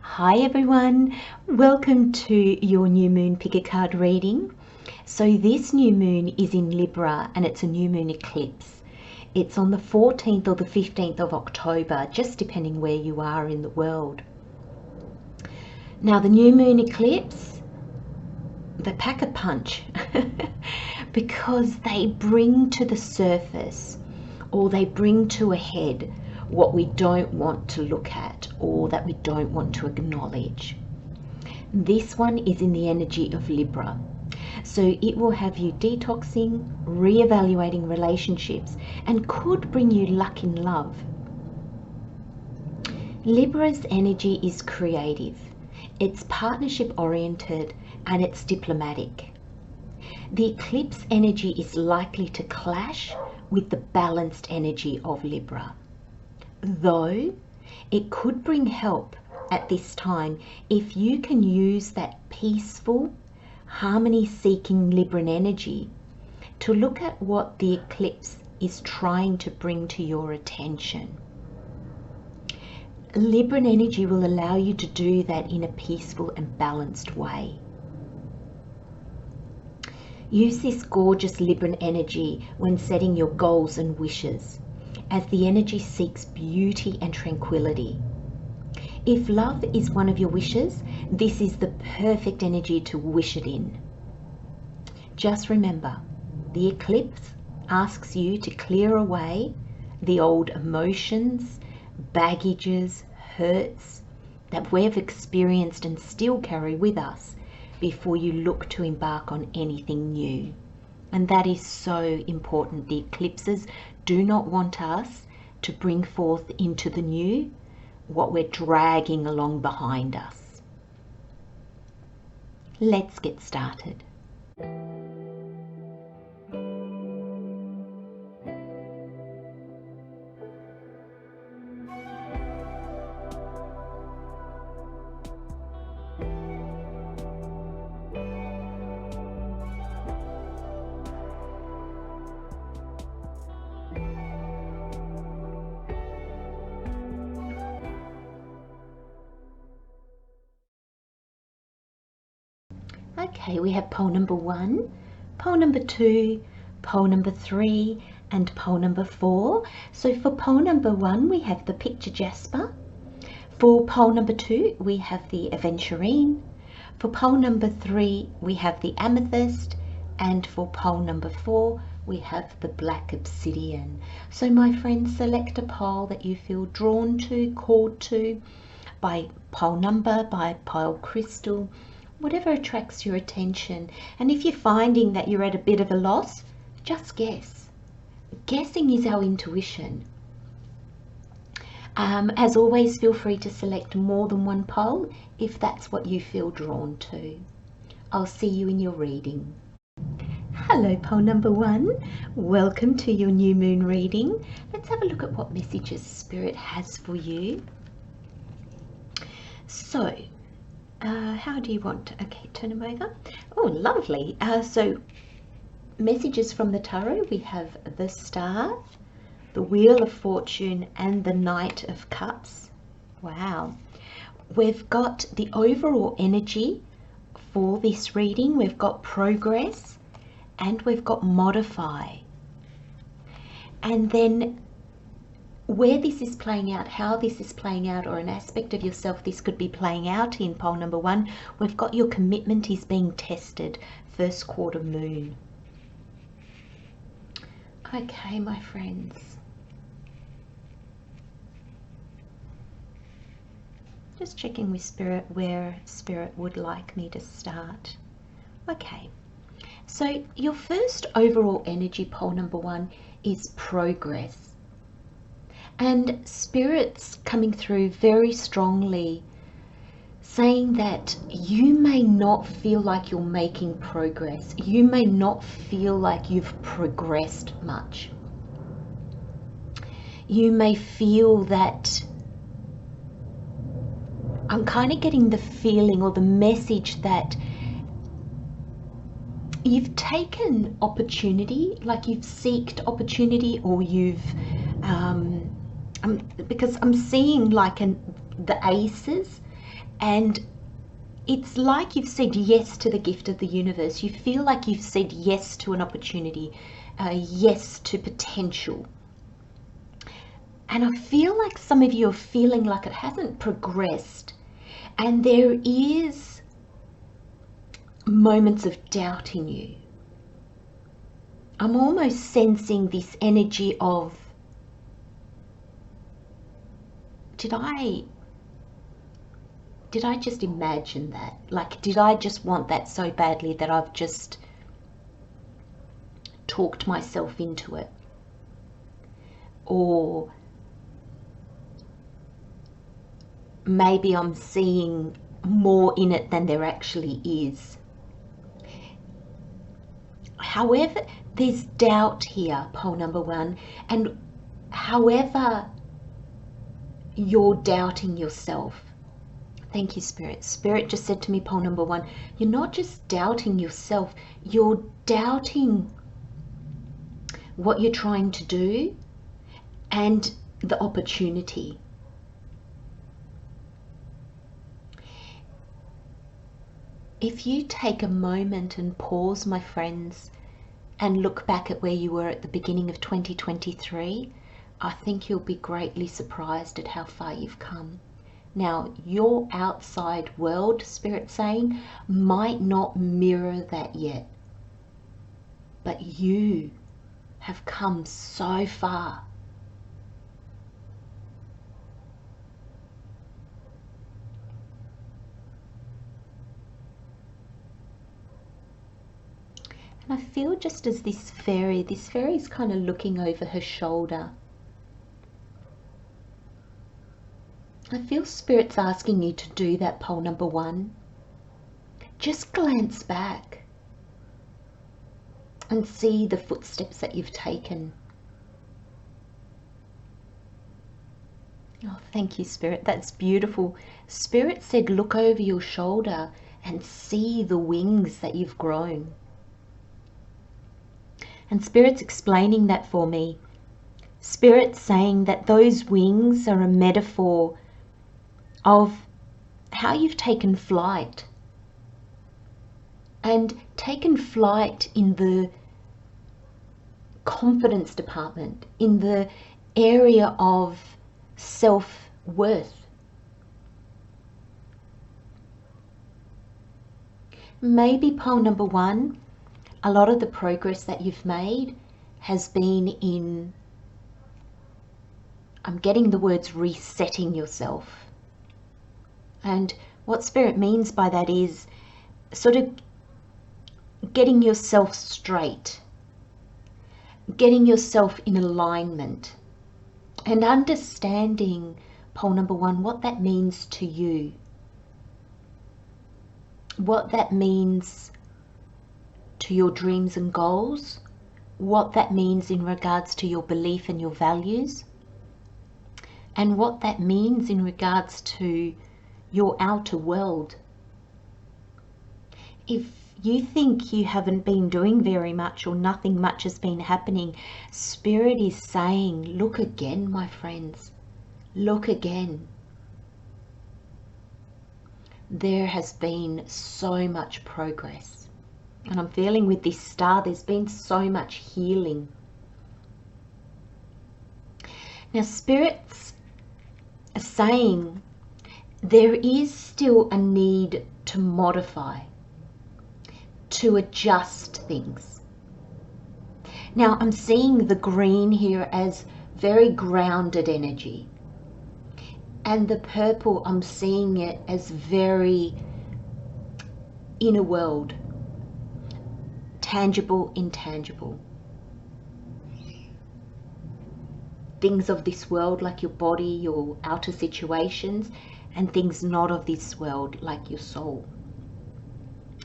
Hi everyone, welcome to your new moon pick a card reading. So this new moon is in Libra and it's a new moon eclipse. It's on the 14th or the 15th of October, just depending where you are in the world. Now the new moon eclipse, they pack a punch because they bring to the surface or they bring to a head what we don't want to look at or that we don't want to acknowledge. This one is in the energy of Libra. So it will have you detoxing, reevaluating relationships, and could bring you luck in love. Libra's energy is creative, it's partnership oriented, and it's diplomatic. The eclipse energy is likely to clash with the balanced energy of Libra, though it could bring help at this time if you can use that peaceful, harmony-seeking Libran energy to look at what the eclipse is trying to bring to your attention. Libran energy will allow you to do that in a peaceful and balanced way. Use this gorgeous Libran energy when setting your goals and wishes, as the energy seeks beauty and tranquility. If love is one of your wishes, this is the perfect energy to wish it in. Just remember, the eclipse asks you to clear away the old emotions, baggages, hurts that we've experienced and still carry with us before you look to embark on anything new. And that is so important. The eclipses do not want us to bring forth into the new what we're dragging along behind us. Let's get started. Okay, we have pole number 1, pole number 2, pole number 3, and pole number 4. So for pole number 1, we have the picture jasper. For pole number 2, we have the aventurine. For pole number 3, we have the amethyst. And for pole number 4, we have the black obsidian. So my friends, select a pole that you feel drawn to, called to, by pole number, by pole crystal, whatever attracts your attention. And if you're finding that you're at a bit of a loss, just guess. Guessing is our intuition. As always, feel free to select more than one pole if that's what you feel drawn to. I'll see you in your reading. Hello, pole number 1. Welcome to your new moon reading. Let's have a look at what messages Spirit has for you. So, how do you want to, okay, turn them over. Oh, lovely. So messages from the tarot, we have the Star, the Wheel of Fortune, and the Knight of Cups. Wow. We've got the overall energy for this reading. We've got progress and we've got modify. And then where this is playing out, how this is playing out, or an aspect of yourself this could be playing out in pole number 1, we've got your commitment is being tested, first quarter moon. Okay, my friends. Just checking with Spirit where Spirit would like me to start. Okay, so your first overall energy, pole number 1, is progress. And Spirit's coming through very strongly, saying that you may not feel like you're making progress. You may not feel like you've progressed much. You may feel that, I'm kind of getting the feeling or the message that you've taken opportunity, like you've sought opportunity, or you've because I'm seeing like the aces And it's like you've said yes to the gift of the universe. You feel like you've said yes to an opportunity, yes to potential. And I feel like some of you are feeling like it hasn't progressed. And there is moments of doubt in you. I'm almost sensing this energy of, did I just imagine that? Like, did I just want that so badly that I've just talked myself into it? Or maybe I'm seeing more in it than there actually is. However, there's doubt here, pole number one, and however you're doubting yourself. Thank you, Spirit. Spirit just said to me, pole number one, you're not just doubting yourself, you're doubting what you're trying to do and the opportunity. If you take a moment and pause, my friends, and look back at where you were at the beginning of 2023, I think you'll be greatly surprised at how far you've come. Now, your outside world, Spirit's saying, might not mirror that yet, but you have come so far. And I feel just as this fairy's kind of looking over her shoulder. I feel Spirit's asking you to do that, pole number one. Just glance back and see the footsteps that you've taken. Oh, thank you, Spirit. That's beautiful. Spirit said, look over your shoulder and see the wings that you've grown. And Spirit's explaining that for me. Spirit's saying that those wings are a metaphor of how you've taken flight. And taken flight in the confidence department, in the area of self-worth. Maybe pole number one, a lot of the progress that you've made has been in, I'm getting the words resetting yourself. And what Spirit means by that is sort of getting yourself straight, getting yourself in alignment, and understanding, pole number one, what that means to you, what that means to your dreams and goals, what that means in regards to your belief and your values, and what that means in regards to your outer world. If you think you haven't been doing very much or nothing much has been happening, Spirit is saying, look again, my friends, look again. There has been so much progress. And I'm feeling with this star, there's been so much healing. Now, Spirit's saying there is still a need to modify, to adjust things. Now, I'm seeing the green here as very grounded energy. And the purple, I'm seeing it as very inner world, tangible, intangible. Things of this world like your body, your outer situations, and things not of this world like your soul,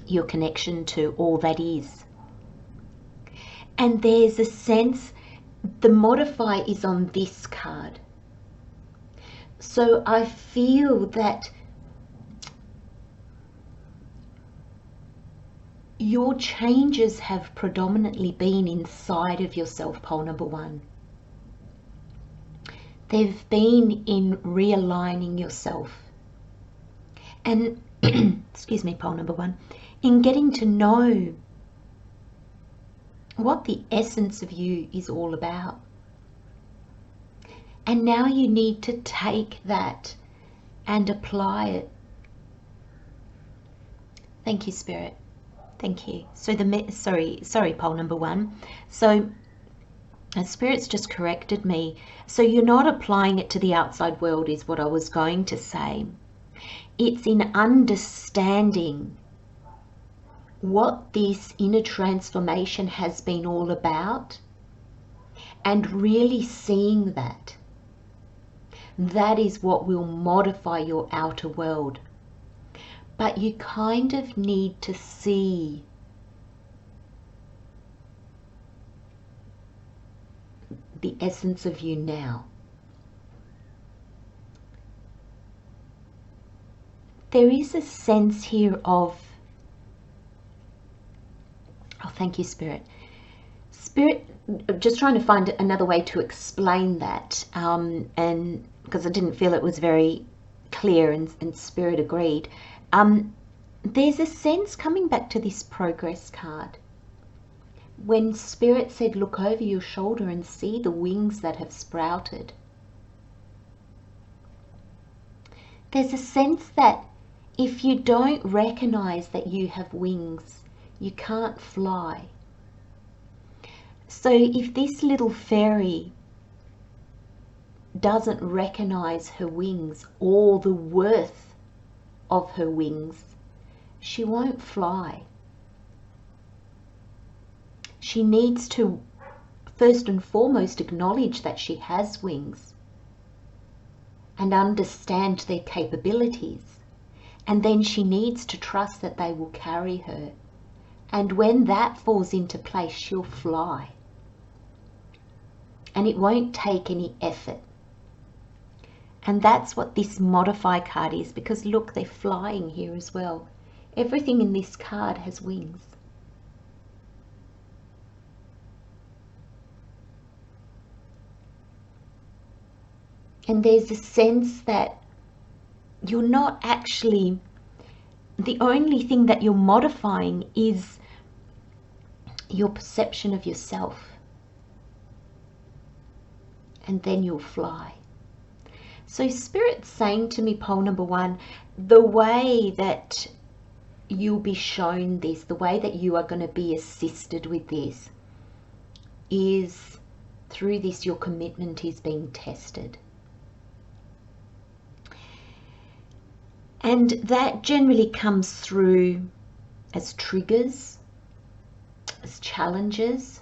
your connection to all that is. And there's a sense, the modify is on this card. So I feel that your changes have predominantly been inside of yourself, pole number one. They've been in realigning yourself. And excuse me, pole number 1, in getting to know what the essence of you is all about. And now you need to take that and apply it. Thank you, Spirit. Thank you. So sorry, pole number 1. So Spirit's just corrected me. So you're not applying it to the outside world is what I was going to say. It's in understanding what this inner transformation has been all about and really seeing that. That is what will modify your outer world. But you kind of need to see the essence of you now. There is a sense here of, oh, thank you, Spirit. Spirit, just trying to find another way to explain that, and because I didn't feel it was very clear, and Spirit agreed. There's a sense, coming back to this progress card, when Spirit said, look over your shoulder and see the wings that have sprouted. There's a sense that if you don't recognize that you have wings, you can't fly. So if this little fairy doesn't recognize her wings or the worth of her wings, she won't fly. She needs to first and foremost acknowledge that she has wings and understand their capabilities. And then she needs to trust that they will carry her. And when that falls into place, she'll fly. And it won't take any effort. And that's what this modify card is, because look, they're flying here as well. Everything in this card has wings. And there's a sense that you're not actually, the only thing that you're modifying is your perception of yourself. And then you'll fly. So Spirit's saying to me, pole number 1, the way that you'll be shown this, the way that you are going to be assisted with this, is through this your commitment is being tested. And that generally comes through as triggers, as challenges.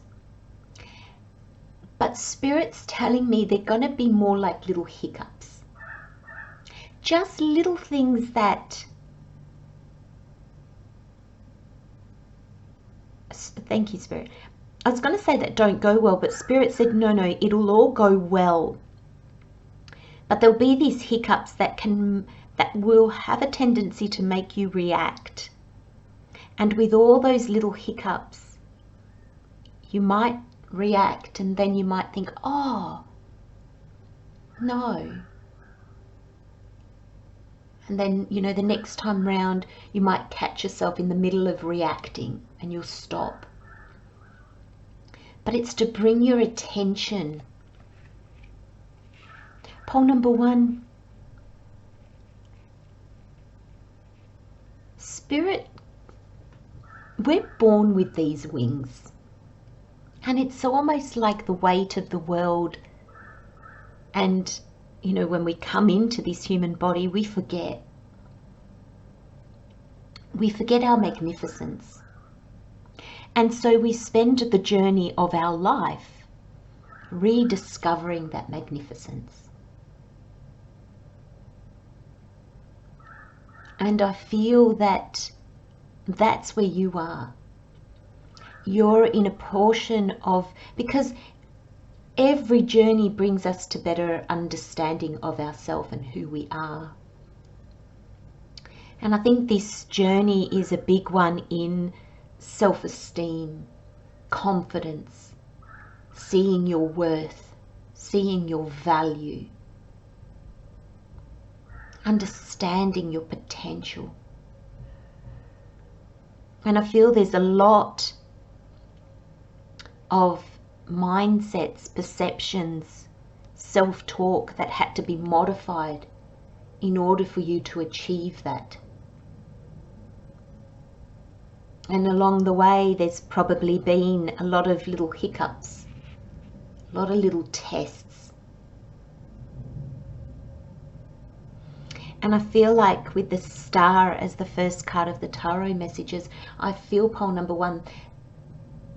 But Spirit's telling me they're going to be more like little hiccups. Just little things that, thank you, Spirit. I was going to say that don't go well, but Spirit said, no, it'll all go well. But there'll be these hiccups that will have a tendency to make you react. And with all those little hiccups, you might react, and then you might think, oh, no. And then, you know, the next time round, you might catch yourself in the middle of reacting and you'll stop. But it's to bring your attention. Pole number 1. Spirit, we're born with these wings. And it's almost like the weight of the world. And, you know, when we come into this human body, we forget. We forget our magnificence. And so we spend the journey of our life rediscovering that magnificence. And I feel that that's where you are. You're in a portion of, because every journey brings us to better understanding of ourselves and who we are. And I think this journey is a big one in self-esteem, confidence, seeing your worth, seeing your value. understanding your potential. And I feel there's a lot of mindsets, perceptions, self-talk that had to be modified in order for you to achieve that. And along the way, there's probably been a lot of little hiccups, a lot of little tests. And I feel like with the star as the first card of the tarot messages, I feel pole number one,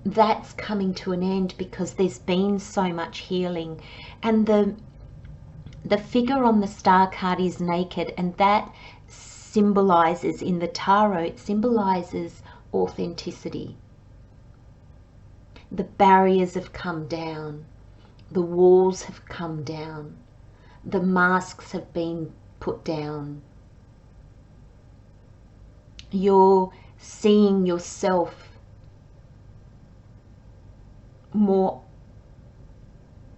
that's coming to an end because there's been so much healing. And the figure on the star card is naked, and that symbolizes, in the tarot, it symbolizes authenticity. The barriers have come down, the walls have come down, the masks have been put down. You're seeing yourself more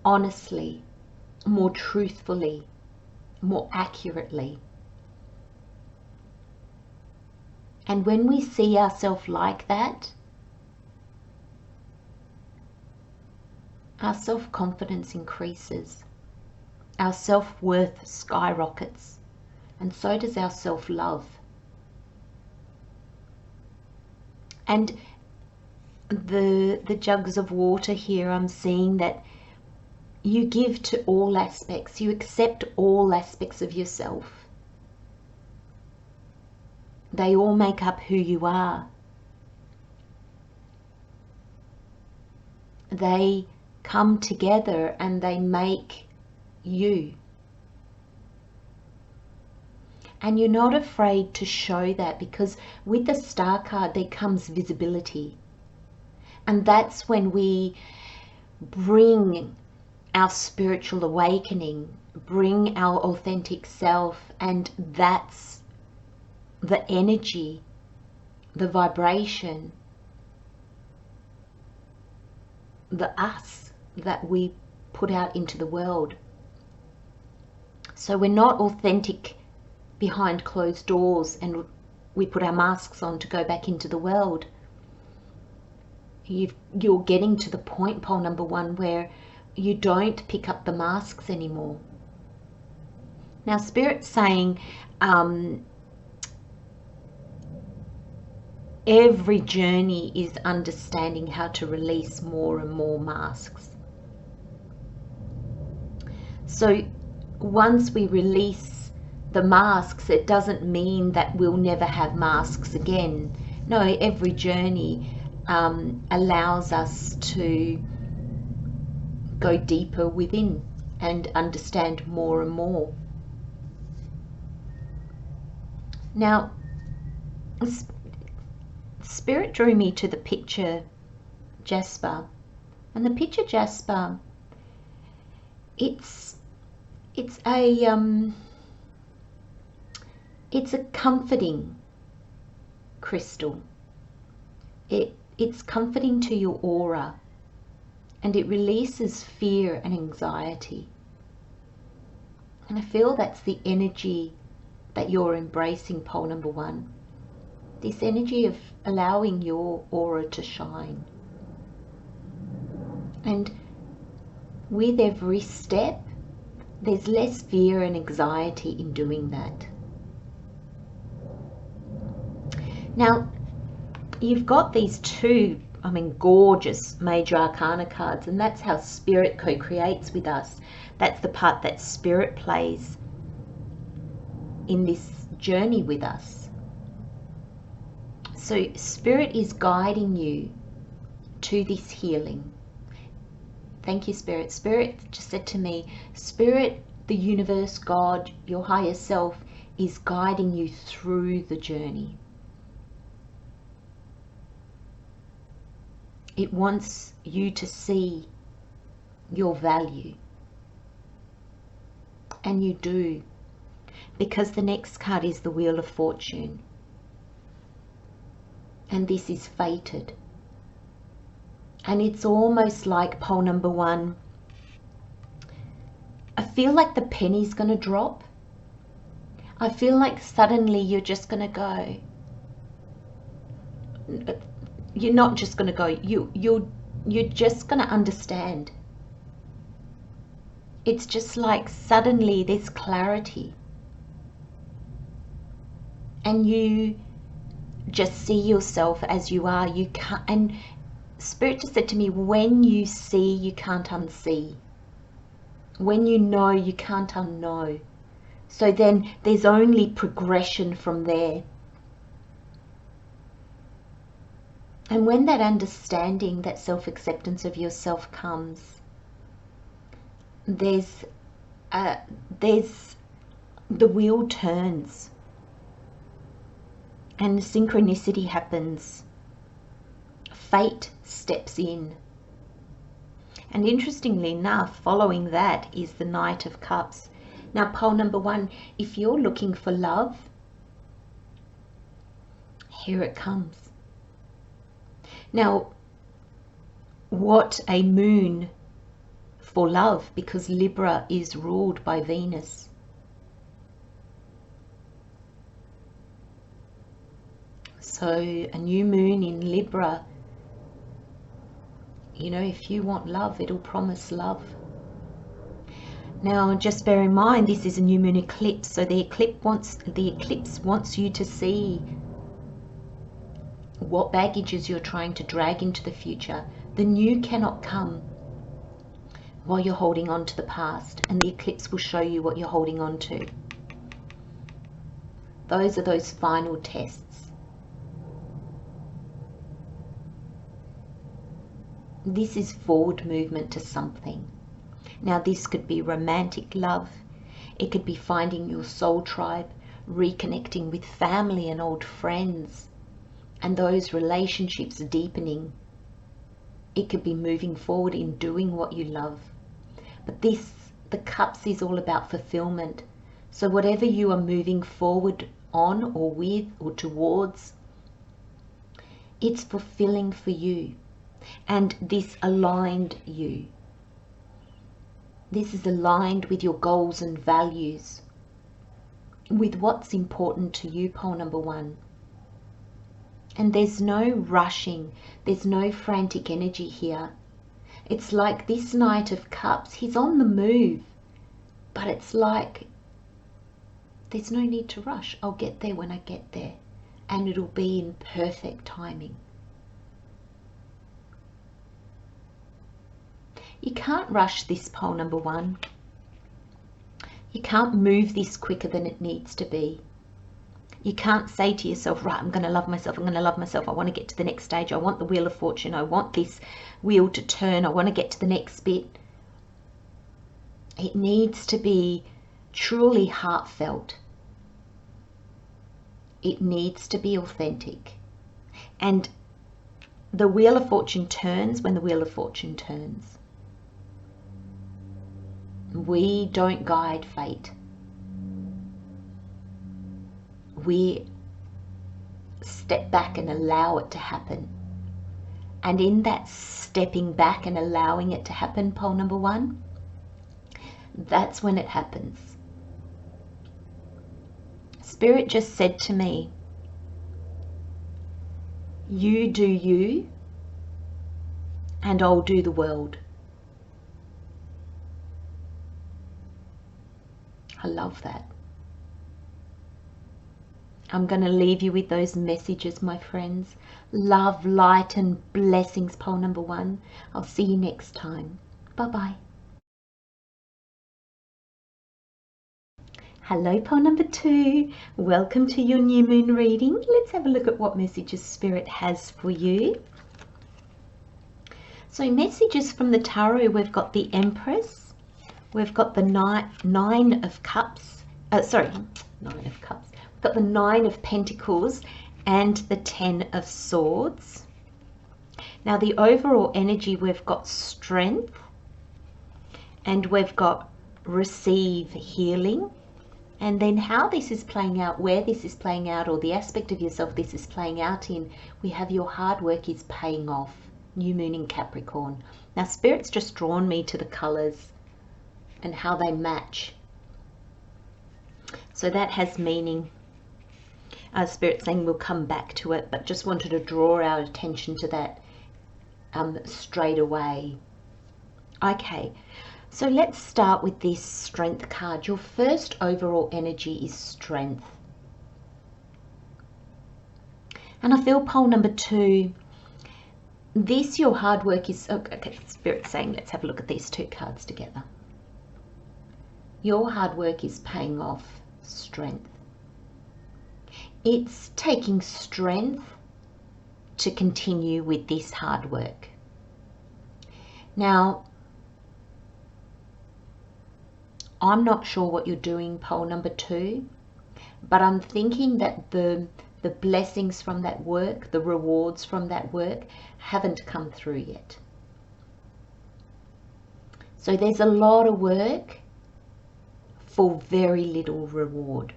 honestly, more truthfully, more accurately. And when we see ourselves like that, our self-confidence increases, our self-worth skyrockets, and so does our self-love. And the jugs of water here, I'm seeing that you give to all aspects, you accept all aspects of yourself. They all make up who you are. They come together and they make you. And you're not afraid to show that, because with the star card there comes visibility. And that's when we bring our spiritual awakening, bring our authentic self, and that's the energy, the vibration, the us that we put out into the world. So we're not authentic behind closed doors and we put our masks on to go back into the world. You're getting to the point, pole number one, where you don't pick up the masks anymore. Now, Spirit's saying every journey is understanding how to release more and more masks. So once we release the masks, it doesn't mean that we'll never have masks again. No, every journey allows us to go deeper within and understand more and more. Now, Spirit drew me to the picture Jasper, and the picture Jasper, it's a comforting crystal. It's comforting to your aura, and it releases fear and anxiety. And I feel that's the energy that you're embracing, pole number one. This energy of allowing your aura to shine. And with every step, there's less fear and anxiety in doing that. Now, you've got these two, gorgeous major arcana cards, and that's how Spirit co-creates with us. That's the part that Spirit plays in this journey with us. So Spirit is guiding you to this healing. Thank you, Spirit. Spirit just said to me, Spirit, the universe, God, your higher self is guiding you through the journey. It wants you to see your value. And you do. Because the next card is the Wheel of Fortune. And this is fated. And it's almost like pole number one. I feel like the penny's going to drop. I feel like suddenly you're just going to go. You're not just going to go. You're just going to understand. It's just like suddenly there's clarity. And you just see yourself as you are. You can't, and Spirit just said to me, when you see, you can't unsee. When you know, you can't unknow. So then there's only progression from there. And when that understanding, that self-acceptance of yourself comes, there's the wheel turns and synchronicity happens. Fate steps in. And interestingly enough, following that is the Knight of Cups. Now, pole number 1, if you're looking for love, here it comes. Now, what a moon for love, because Libra is ruled by Venus. So a new moon in Libra, you know, if you want love, it'll promise love. Now, just bear in mind, this is a new moon eclipse, so the eclipse wants you to see what baggages you're trying to drag into the future. The new cannot come while you're holding on to the past, and the eclipse will show you what you're holding on to. Those are those final tests. This is forward movement to something. Now, this could be romantic love. It could be finding your soul tribe, reconnecting with family and old friends, and those relationships deepening. It could be moving forward in doing what you love. But the Cups is all about fulfillment. So whatever you are moving forward on or with or towards, it's fulfilling for you. And this aligned you. This is aligned with your goals and values, with what's important to you, pole number 1. And there's no rushing, there's no frantic energy here. It's like this Knight of Cups, he's on the move, but it's like there's no need to rush. I'll get there when I get there, and it'll be in perfect timing. You can't rush this, pole number 1. You can't move this quicker than it needs to be. You can't say to yourself, right, I'm going to love myself, I'm going to love myself, I want to get to the next stage, I want the Wheel of Fortune, I want this wheel to turn, I want to get to the next bit. It needs to be truly heartfelt. It needs to be authentic. And the Wheel of Fortune turns when the Wheel of Fortune turns. We don't guide fate. We step back and allow it to happen. And in that stepping back and allowing it to happen, pole number 1, that's when it happens. Spirit just said to me, you do you, and I'll do the world. I love that. I'm going to leave you with those messages, my friends. Love, light, and blessings, pole number 1. I'll see you next time. Bye-bye. Hello, pole number 2. Welcome to your new moon reading. Let's have a look at what messages Spirit has for you. So messages from the tarot, we've got the Empress. We've got the Nine of Cups. Nine of Cups. We've got the 9 of Pentacles and the 10 of Swords. Now the overall energy, we've got strength, and we've got receive healing. And then how this is playing out, where this is playing out, or the aspect of yourself this is playing out in, we have your hard work is paying off. New moon in Capricorn. Now Spirit's just drawn me to the colours and how they match. So that has meaning. Spirit saying we'll come back to it, but just wanted to draw our attention to that straight away. Okay, so let's start with this strength card. Your first overall energy is strength. And I feel pole number 2, this, your hard work is, okay, Spirit saying let's have a look at these 2 cards together. Your hard work is paying off. Strength. It's taking strength to continue with this hard work. Now, I'm not sure what you're doing, pole number 2, but I'm thinking that the blessings from that work, the rewards from that work, haven't come through yet. So there's a lot of work for very little reward.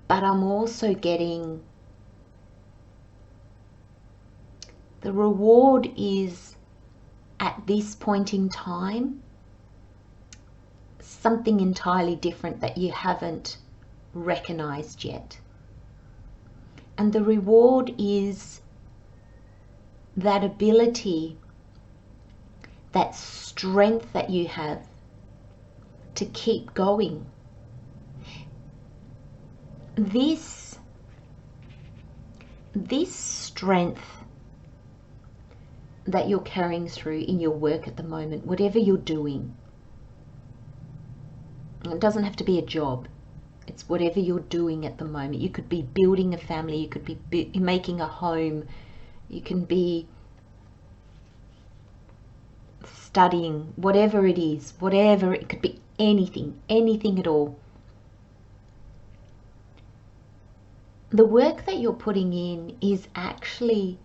But I'm also getting the reward is, at this point in time, something entirely different that you haven't recognized yet. And the reward is that ability, that strength that you have to keep going. This strength that you're carrying through in your work at the moment, whatever you're doing, it doesn't have to be a job. It's whatever you're doing at the moment. You could be building a family, you could be making a home, you can be studying, whatever it is, whatever, it could be anything at all. The work that you're putting in is actually,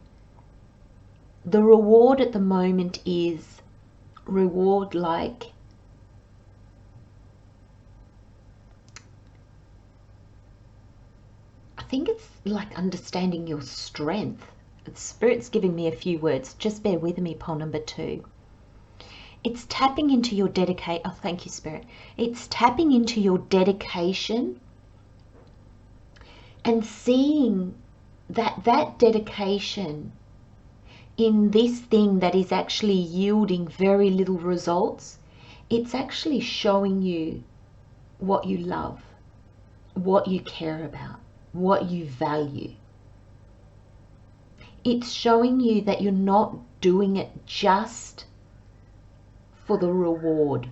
the reward at the moment is reward like I think it's like understanding your strength. Spirit's giving me a few words. Just bear with me, pole number 2. It's tapping into your dedication. Oh, thank you, Spirit. It's tapping into your dedication and seeing that dedication in this thing that is actually yielding very little results, it's actually showing you what you love, what you care about, what you value. It's showing you that you're not doing it just for the reward.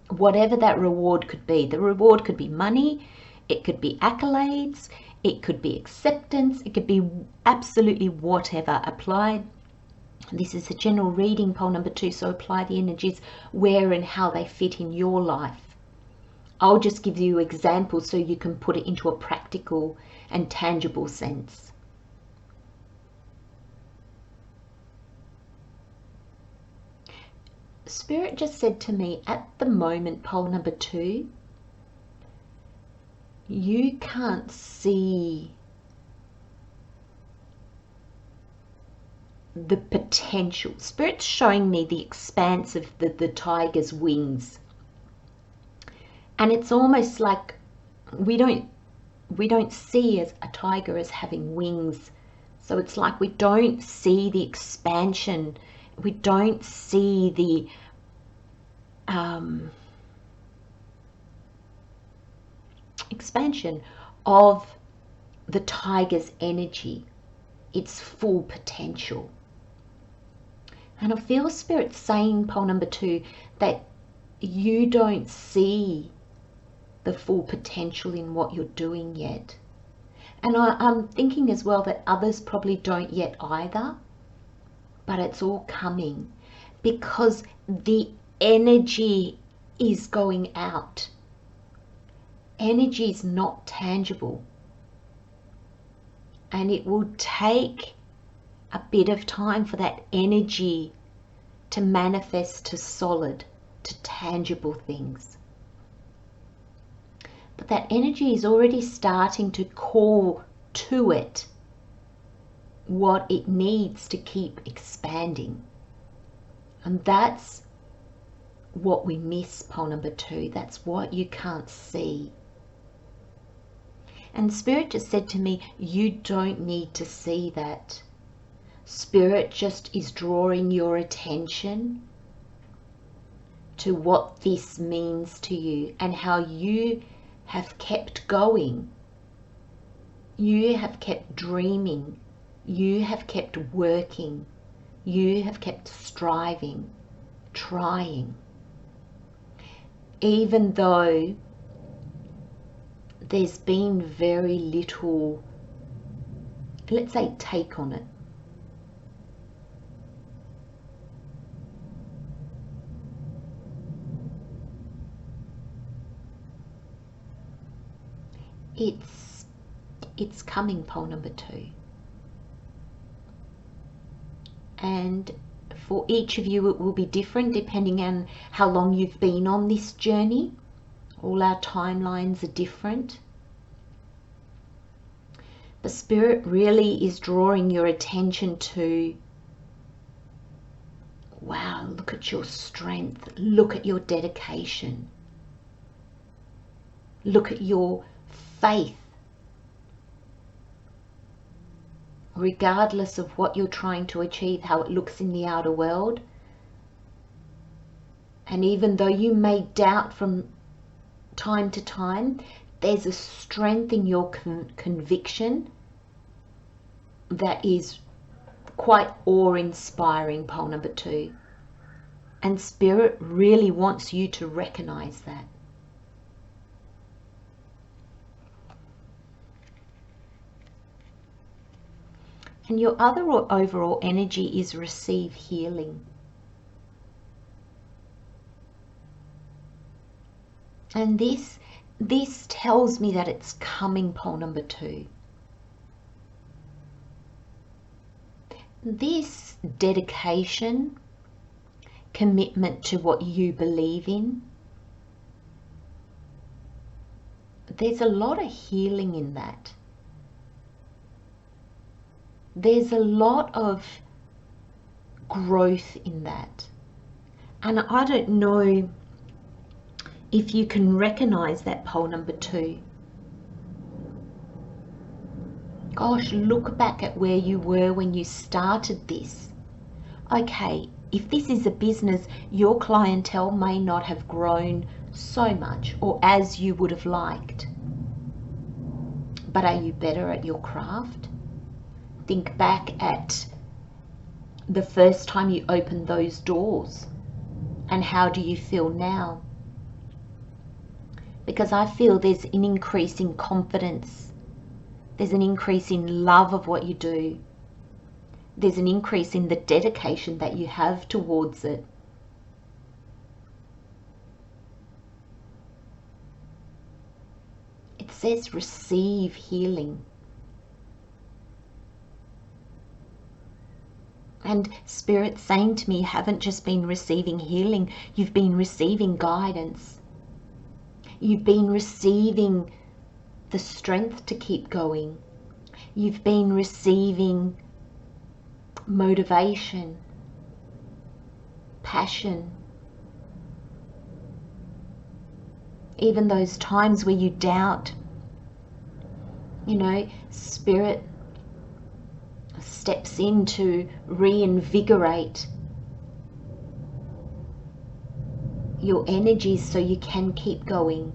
Whatever that reward could be. The reward could be money, it could be accolades, it could be acceptance, it could be absolutely whatever. Apply. This is a general reading, pole number 2, so apply the energies where and how they fit in your life. I'll just give you examples so you can put it into a practical and tangible sense. Spirit just said to me, at the moment, pole number 2, you can't see the potential. Spirit's showing me the expanse of the tiger's wings. And it's almost like we don't see as a tiger as having wings. So it's like we don't see the expansion. We don't see the expansion of the tiger's energy, its full potential. And I feel Spirit saying, pole number 2, that you don't see the full potential in what you're doing yet. And I'm thinking as well that others probably don't yet either, but it's all coming because the energy is going out. Energy is not tangible, and it will take a bit of time for that energy to manifest to solid, to tangible things. But that energy is already starting to call to it what it needs to keep expanding. And that's what we miss, pole number 2. That's what you can't see. And Spirit just said to me, you don't need to see that. Spirit just is drawing your attention to what this means to you and how you have kept going. You have kept dreaming. You have kept working. You have kept striving, trying. Even though there's been very little, let's say, take on it. It's coming, pole number 2. And for each of you, it will be different depending on how long you've been on this journey. All our timelines are different. But Spirit really is drawing your attention to, wow, look at your strength. Look at your dedication. Look at your faith. Regardless of what you're trying to achieve, how it looks in the outer world. And even though you may doubt from time to time, there's a strength in your conviction that is quite awe-inspiring, pole number 2. And Spirit really wants you to recognize that. And your other overall energy is receive healing. And this tells me that it's coming, pole number 2. This dedication, commitment to what you believe in, there's a lot of healing in that. There's a lot of growth in that. And I don't know if you can recognize that, pole number 2. Gosh, look back at where you were when you started this. Okay, if this is a business, your clientele may not have grown so much or as you would have liked. But are you better at your craft? Think back at the first time you opened those doors, and how do you feel now? Because I feel there's an increase in confidence. There's an increase in love of what you do. There's an increase in the dedication that you have towards it. It says receive healing. And Spirit's saying to me, you haven't just been receiving healing, you've been receiving guidance. You've been receiving the strength to keep going. You've been receiving motivation, passion. Even those times where you doubt, you know, Spirit steps in to reinvigorate your energies so you can keep going.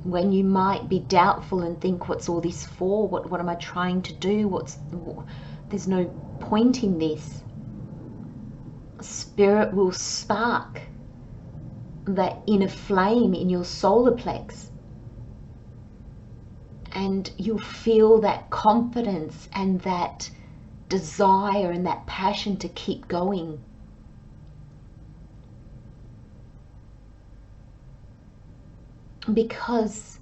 When you might be doubtful and think, what's all this for? What am I trying to do? There's no point in this. Spirit will spark that inner flame in your solar plex. And you'll feel that confidence and that desire and that passion to keep going. Because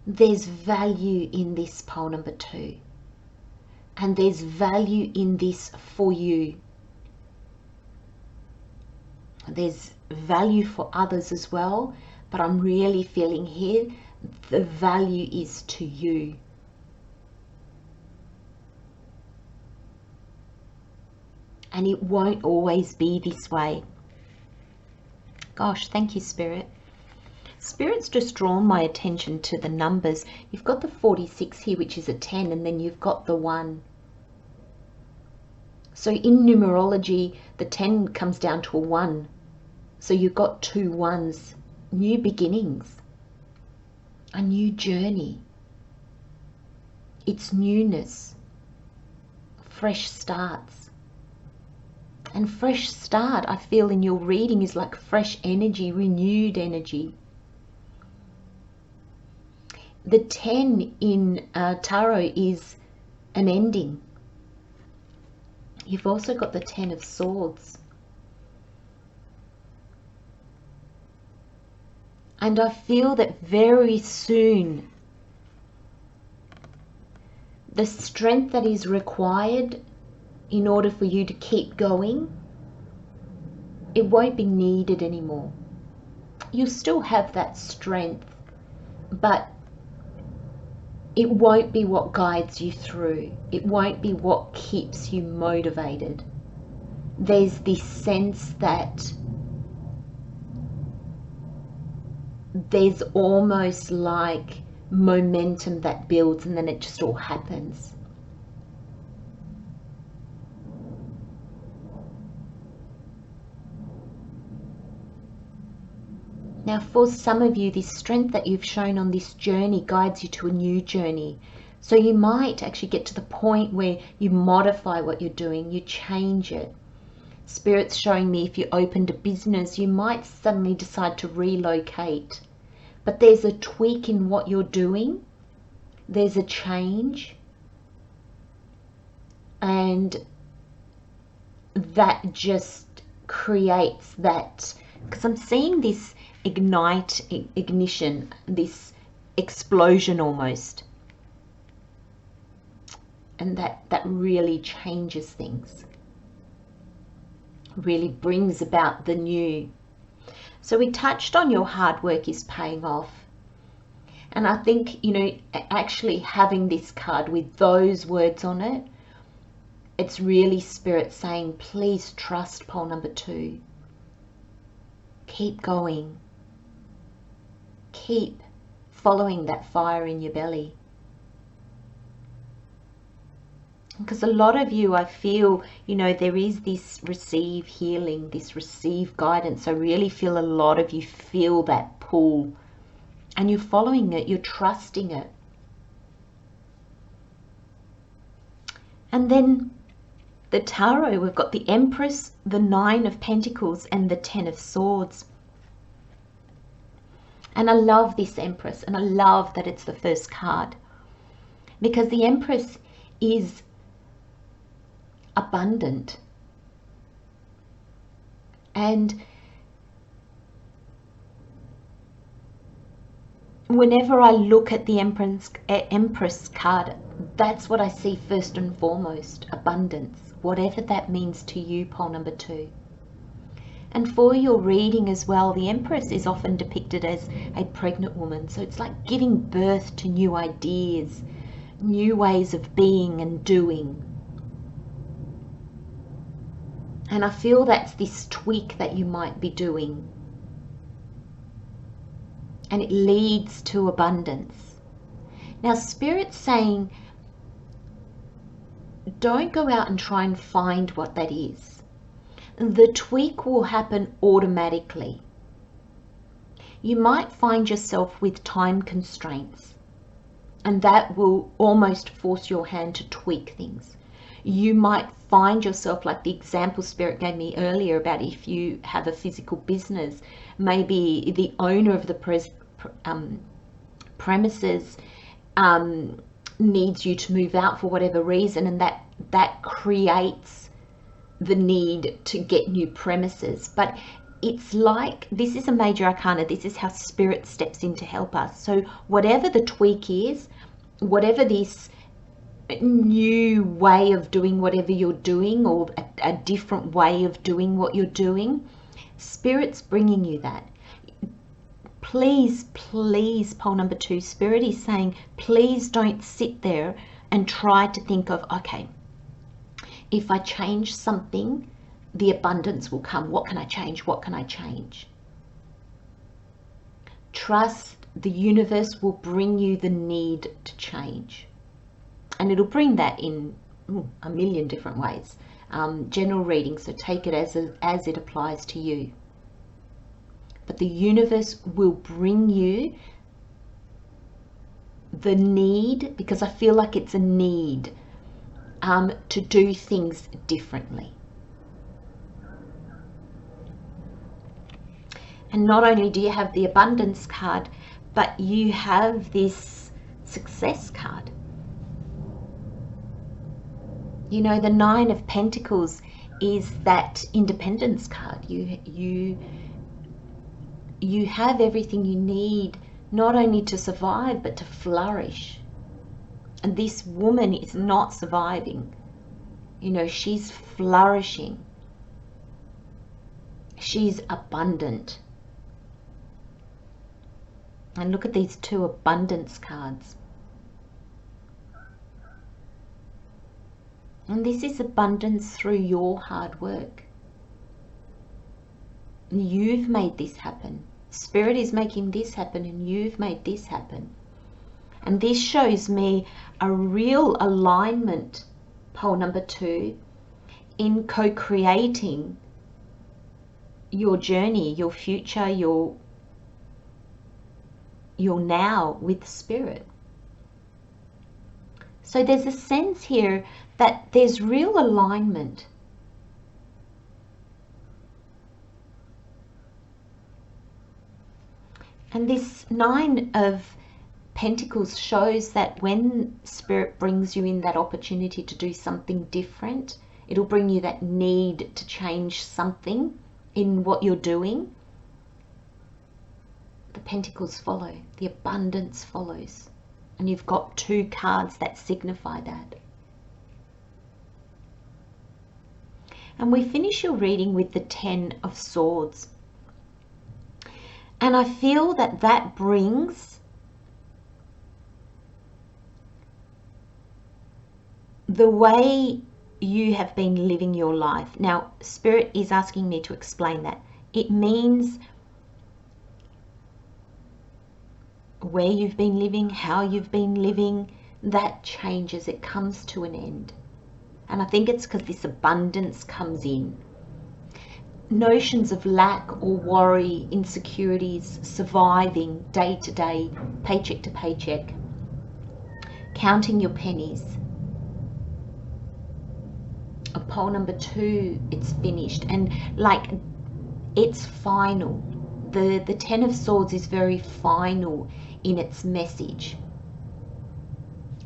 there's value in this, pole number 2. And there's value in this for you. There's value for others as well, but I'm really feeling here the value is to you. And it won't always be this way. Gosh, thank you, Spirit. Spirit's just drawn my attention to the numbers. You've got the 46 here, which is a 10, and then you've got the 1. So in numerology, the 10 comes down to a 1. So you've got 2 1s, new beginnings, a new journey. It's newness, fresh starts. And fresh start, I feel in your reading, is like fresh energy, renewed energy. The 10 in Tarot is an ending. You've also got the 10 of Swords. And I feel that very soon, the strength that is required in order for you to keep going, it won't be needed anymore. You'll still have that strength, but it won't be what guides you through. It won't be what keeps you motivated. There's this sense that there's almost like momentum that builds and then it just all happens. Now, for some of you, this strength that you've shown on this journey guides you to a new journey. So you might actually get to the point where you modify what you're doing, you change it. Spirit's showing me if you opened a business, you might suddenly decide to relocate. But there's a tweak in what you're doing. There's a change. And that just creates that, because I'm seeing this ignition, this explosion almost. And that really changes things. Really brings about the new. So we touched on your hard work is paying off. And I think, you know, actually having this card with those words on it, it's really Spirit saying, please trust pole number 2. Keep going. Keep following that fire in your belly. Because a lot of you, I feel, you know, there is this receive healing, this receive guidance. I really feel a lot of you feel that pull and you're following it, you're trusting it. And then the Tarot, we've got the Empress, the 9 of Pentacles and the 10 of Swords. And I love this Empress, and I love that it's the first card, because the Empress is abundant. And whenever I look at the Empress card, that's what I see first and foremost, abundance, whatever that means to you, pole number 2. And for your reading as well, the Empress is often depicted as a pregnant woman. So it's like giving birth to new ideas, new ways of being and doing. And I feel that's this tweak that you might be doing. And it leads to abundance. Now, Spirit's saying, don't go out and try and find what that is. The tweak will happen automatically. You might find yourself with time constraints, and that will almost force your hand to tweak things. You might find yourself, like the example Spirit gave me earlier about if you have a physical business, maybe the owner of the premises needs you to move out for whatever reason, and that creates the need to get new premises. But it's like, this is a major arcana, this is how Spirit steps in to help us. So whatever the tweak is, whatever this new way of doing whatever you're doing, or a different way of doing what you're doing, Spirit's bringing you that. Please, please, pole number 2, Spirit is saying, please don't sit there and try to think of, okay, If I change something, the abundance will come. What can I change? What can I change? Trust the universe will bring you the need to change. And it'll bring that in a million different ways. General reading, so take it as it applies to you. But the universe will bring you the need, because I feel like it's a need to do things differently. And not only do you have the abundance card, but you have this success card. You know, the Nine of Pentacles is that independence card. You have everything you need, not only to survive, but to flourish. And this woman is not surviving. You know, she's flourishing. She's abundant. And look at these two abundance cards. And this is abundance through your hard work. You've made this happen. Spirit is making this happen, and you've made this happen. And this shows me a real alignment, pole number 2, in co-creating your journey, your future, your now with Spirit. So there's a sense here that there's real alignment. And this Nine of Pentacles shows that when Spirit brings you in that opportunity to do something different, it'll bring you that need to change something in what you're doing. The Pentacles follow, the abundance follows. And you've got 2 cards that signify that. And we finish your reading with the 10 of Swords. And I feel that that brings the way you have been living your life. Now, Spirit is asking me to explain that. It means where you've been living, how you've been living, that changes. It comes to an end. And I think it's because this abundance comes in. Notions of lack or worry, insecurities, surviving day to day, paycheck to paycheck, counting your pennies. A pole number 2, it's finished, and like it's final. The 10 of Swords is very final in its message.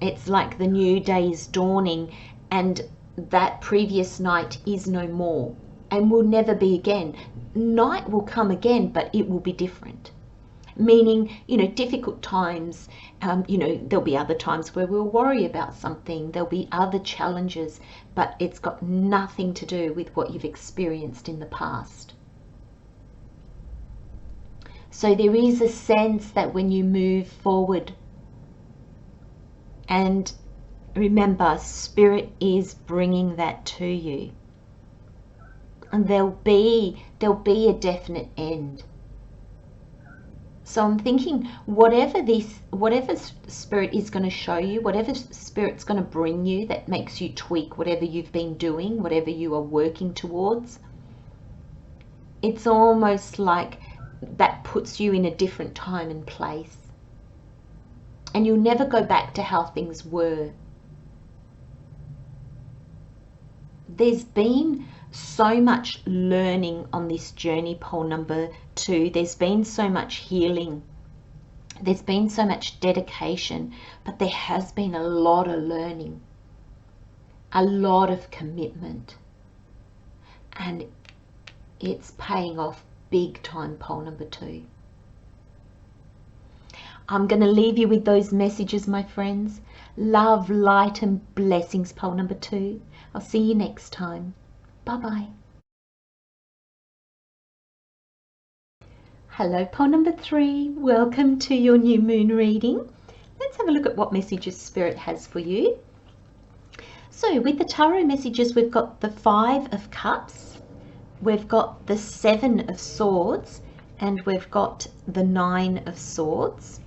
It's like the new day is dawning, and that previous night is no more and will never be again. Night will come again, but it will be different. Meaning, you know, difficult times, you know, there'll be other times where we'll worry about something. There'll be other challenges, but it's got nothing to do with what you've experienced in the past. So there is a sense that when you move forward, and remember, Spirit is bringing that to you, and there'll be a definite end. So I'm thinking, whatever Spirit is going to show you, whatever Spirit's going to bring you that makes you tweak whatever you've been doing, whatever you are working towards, it's almost like that puts you in a different time and place. And you'll never go back to how things were. There's been so much learning on this journey, pole number 2. There's been so much healing. There's been so much dedication, but there has been a lot of learning, a lot of commitment, and it's paying off big time, pole number 2. I'm going to leave you with those messages, my friends. Love, light and blessings, pole number 2. I'll see you next time. Bye-bye. Hello, pole number 3. Welcome to your new moon reading. Let's have a look at what messages Spirit has for you. So with the tarot messages, we've got the 5 of Cups, we've got the 7 of Swords, and we've got the 9 of Swords.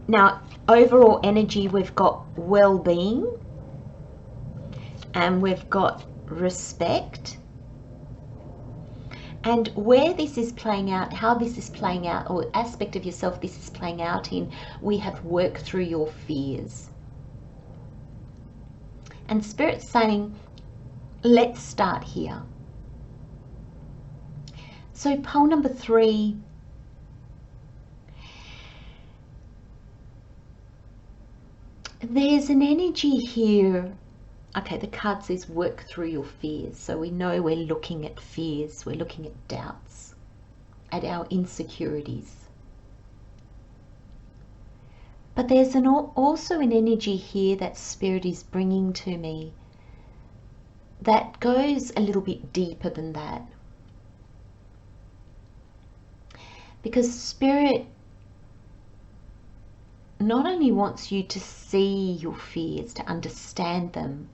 Now, overall energy, we've got well-being, and we've got respect. And where this is playing out, how this is playing out, or aspect of yourself this is playing out in, we have worked through your fears. And Spirit's saying, let's start here. So pole number 3, there's an energy here. Okay, the card says work through your fears. So we know we're looking at fears, we're looking at doubts, at our insecurities. But there's also an energy here that Spirit is bringing to me that goes a little bit deeper than that. Because Spirit not only wants you to see your fears, to understand them,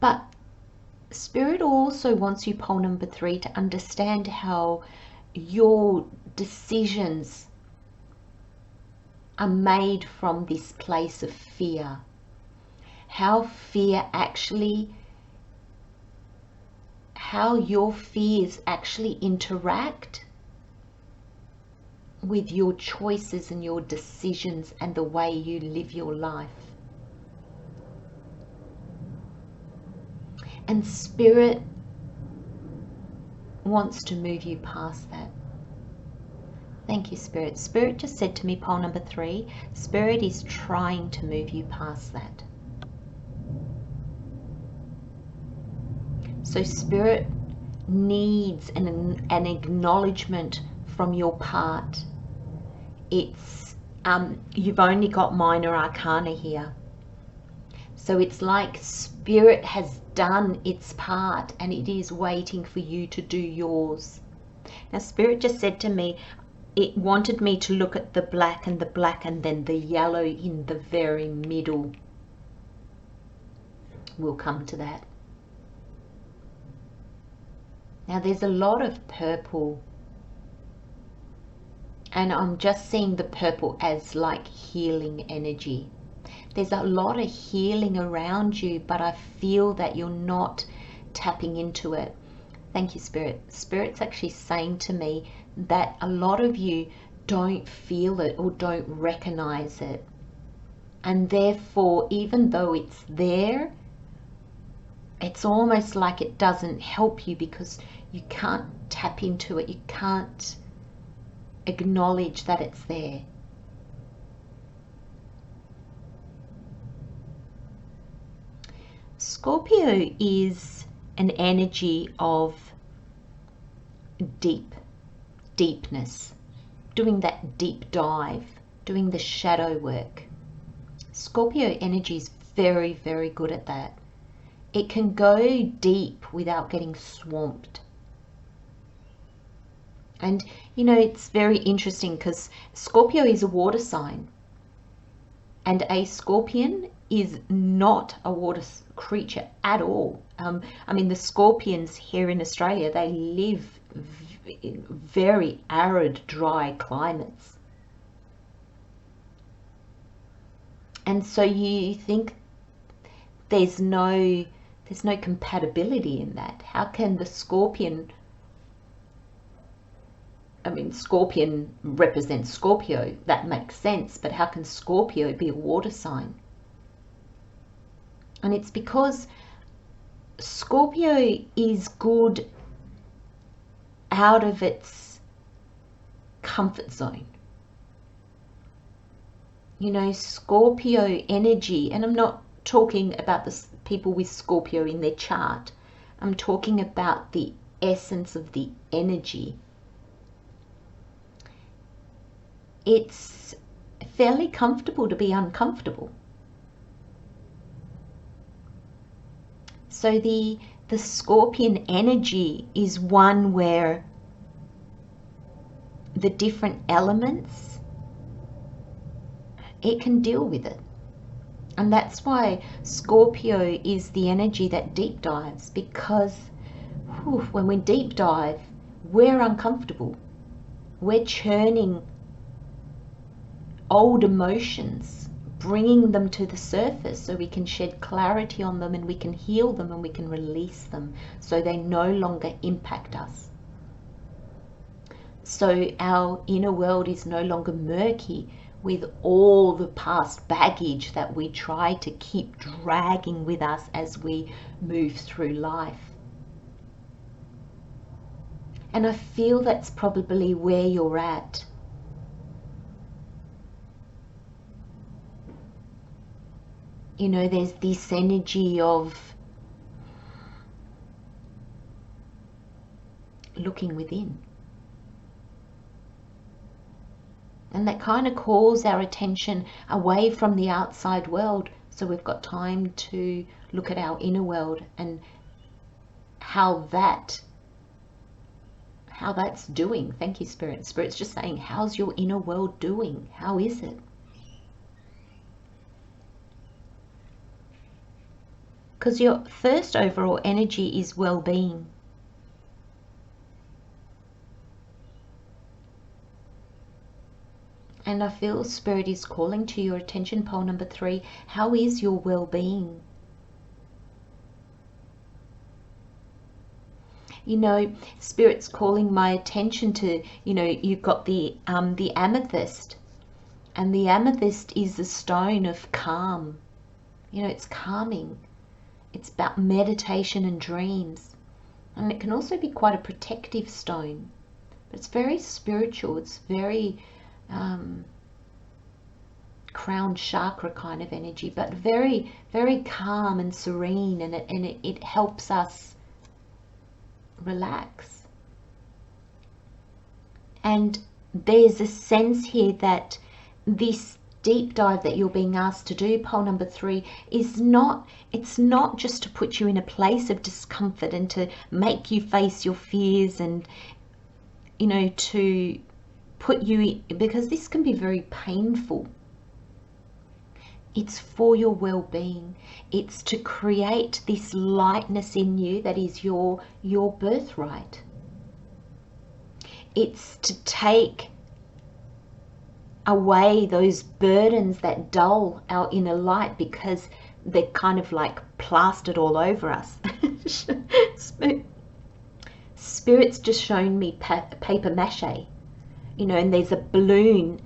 but Spirit also wants you, pole number 3, to understand how your decisions are made from this place of fear. How fear actually, how your fears actually interact with your choices and your decisions and the way you live your life. And Spirit wants to move you past that. Thank you, Spirit. Spirit just said to me, pole number 3, Spirit is trying to move you past that. So Spirit needs an acknowledgement from your part. It's you've only got minor arcana here. So it's like Spirit has done its part and it is waiting for you to do yours. Now Spirit just said to me, it wanted me to look at the black and then the yellow in the very middle. We'll come to that. Now there's a lot of purple, and I'm just seeing the purple as like healing energy. There's a lot of healing around you, but I feel that you're not tapping into it. Thank you, Spirit. Spirit's actually saying to me that a lot of you don't feel it or don't recognize it. And therefore, even though it's there, it's almost like it doesn't help you because you can't tap into it. You can't acknowledge that it's there. Scorpio is an energy of deepness, doing that deep dive, doing the shadow work. Scorpio energy is very, very good at that. It can go deep without getting swamped. And you know, it's very interesting because Scorpio is a water sign, and a scorpion is not a water creature at all. I mean, the scorpions here in Australia, they live in very arid, dry climates. And so you think there's no compatibility in that. How can the scorpion, I mean, scorpion represents Scorpio, that makes sense, but how can Scorpio be a water sign? And it's because Scorpio is good out of its comfort zone. You know, Scorpio energy, and I'm not talking about the people with Scorpio in their chart. I'm talking about the essence of the energy. It's fairly comfortable to be uncomfortable. So the Scorpion energy is one where the different elements, it can deal with it. And that's why Scorpio is the energy that deep dives, because when we deep dive, we're uncomfortable. We're churning old emotions, bringing them to the surface so we can shed clarity on them, and we can heal them, and we can release them so they no longer impact us. So our inner world is no longer murky with all the past baggage that we try to keep dragging with us as we move through life. And I feel that's probably where you're at. You know, there's this energy of looking within. And that kind of calls our attention away from the outside world. So we've got time to look at our inner world and how that's doing. Thank you, Spirit. Spirit's just saying, how's your inner world doing? How is it? Because your first overall energy is well-being. And I feel Spirit is calling to your attention, pole number 3. How is your well-being? You know, Spirit's calling my attention to, you know, you've got the amethyst. And the amethyst is the stone of calm. You know, it's calming. It's about meditation and dreams. And it can also be quite a protective stone. But it's very spiritual. It's very crown chakra kind of energy, but very, very calm and serene, and it helps us relax. And there's a sense here that this deep dive that you're being asked to do, pole number 3, it's not just to put you in a place of discomfort and to make you face your fears and, you know, to put you, because this can be very painful. It's for your well-being. It's to create this lightness in you that is your birthright. It's to take away those burdens that dull our inner light, because they're kind of like plastered all over us. Spirit's just shown me paper mache, you know, and there's a balloon,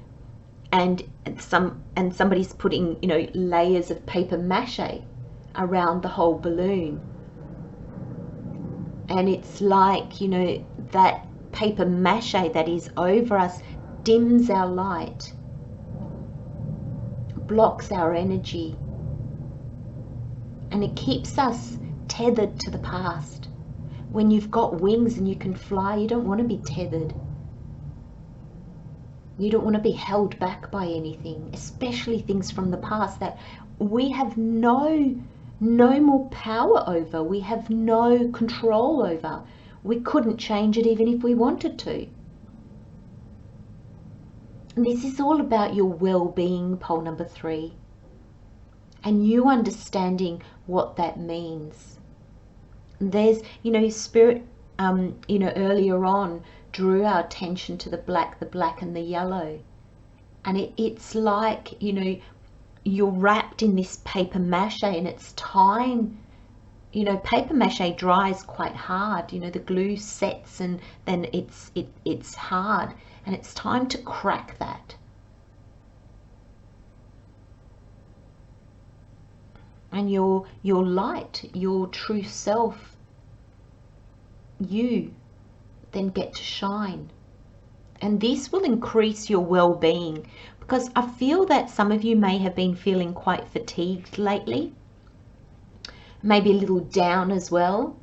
and somebody's putting, you know, layers of paper mache around the whole balloon. And it's like, you know, that paper mache that is over us dims our light, blocks our energy, and it keeps us tethered to the past. When you've got wings and you can fly, you don't want to be tethered. You don't want to be held back by anything, especially things from the past that we have no more power over. We have no control over. We couldn't change it even if we wanted to. And this is all about your well-being, pole number 3, and you understanding what that means. There's, you know, Spirit, you know, earlier on drew our attention to the black and the yellow. And it's like, you know, you're wrapped in this paper mache, and it's time, you know, paper mache dries quite hard. You know, the glue sets and then it's hard, and it's time to crack that. And your light, your true self, you then get to shine. And this will increase your well-being, because I feel that some of you may have been feeling quite fatigued lately, maybe a little down as well.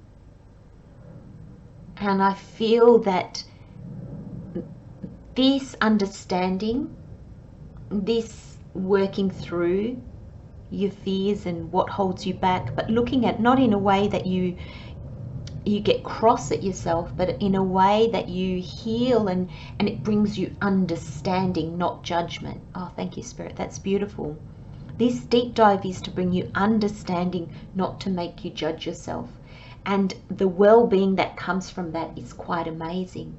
And I feel that this understanding, this working through your fears and what holds you back, but looking at not in a way that you get cross at yourself, but in a way that you heal, and it brings you understanding, not judgment. Oh, thank you, Spirit. That's beautiful. This deep dive is to bring you understanding, not to make you judge yourself. And the well-being that comes from that is quite amazing.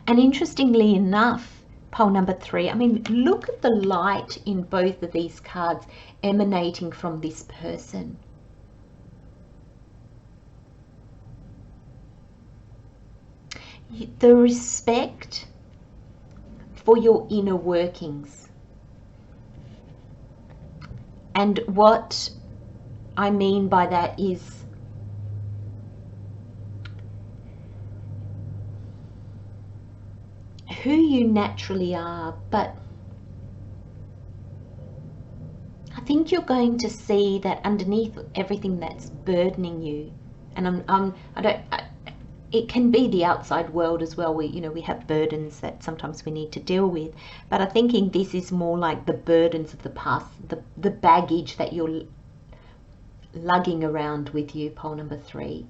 And interestingly enough, pole number 3, I mean, look at the light in both of these cards emanating from this person. The respect for your inner workings. And what I mean by that is who you naturally are, but I think you're going to see that underneath everything that's burdening you, and it can be the outside world as well. We have burdens that sometimes we need to deal with, but I'm thinking this is more like the burdens of the past, the baggage that you're lugging around with you, pole number 3.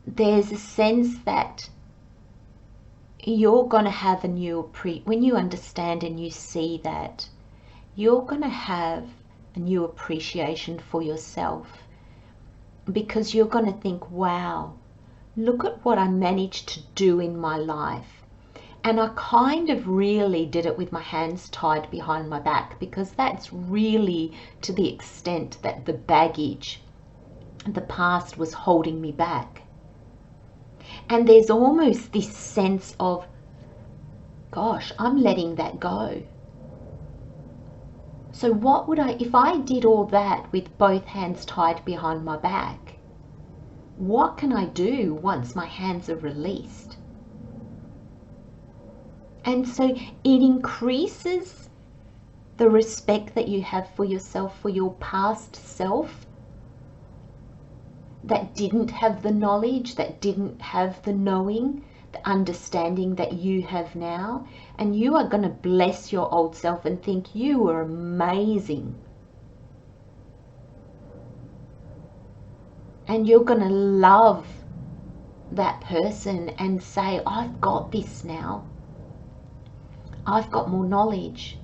There's a sense that you're going to have a new when you understand and you see that, you're going to have a new appreciation for yourself, because you're going to think, wow, look at what I managed to do in my life. And I kind of really did it with my hands tied behind my back, because that's really to the extent that the baggage, the past, was holding me back. And there's almost this sense of, gosh, I'm letting that go. So what would if I did all that with both hands tied behind my back, what can I do once my hands are released? And so it increases the respect that you have for yourself, for your past self that didn't have the knowledge, that didn't have the knowing, the understanding that you have now. And you are going to bless your old self and think you were amazing. And you're going to love that person and say, I've got this now. I've got more knowledge.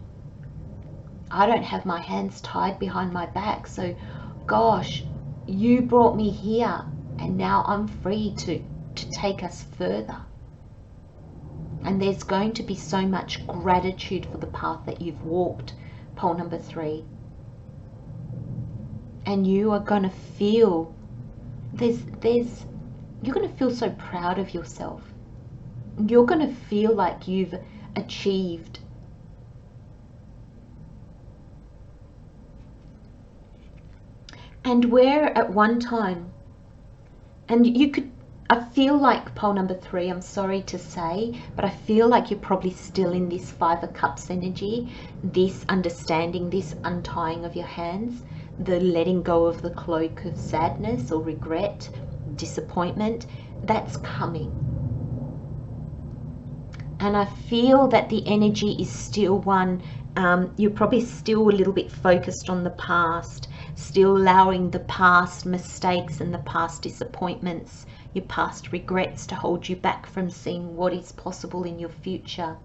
I don't have my hands tied behind my back. So, gosh, you brought me here, and now I'm free to take us further. And there's going to be so much gratitude for the path that you've walked, pole number 3. And you are going to feel you're going to feel so proud of yourself. You're going to feel like you've achieved. And where at one time, and I feel like, pole number 3, I'm sorry to say, but I feel like you're probably still in this 5 of Cups energy, this understanding, this untying of your hands, the letting go of the cloak of sadness or regret, disappointment, that's coming. And I feel that the energy is still one, you're probably still a little bit focused on the past, still allowing the past mistakes and the past disappointments, your past regrets to hold you back from seeing what is possible in your future.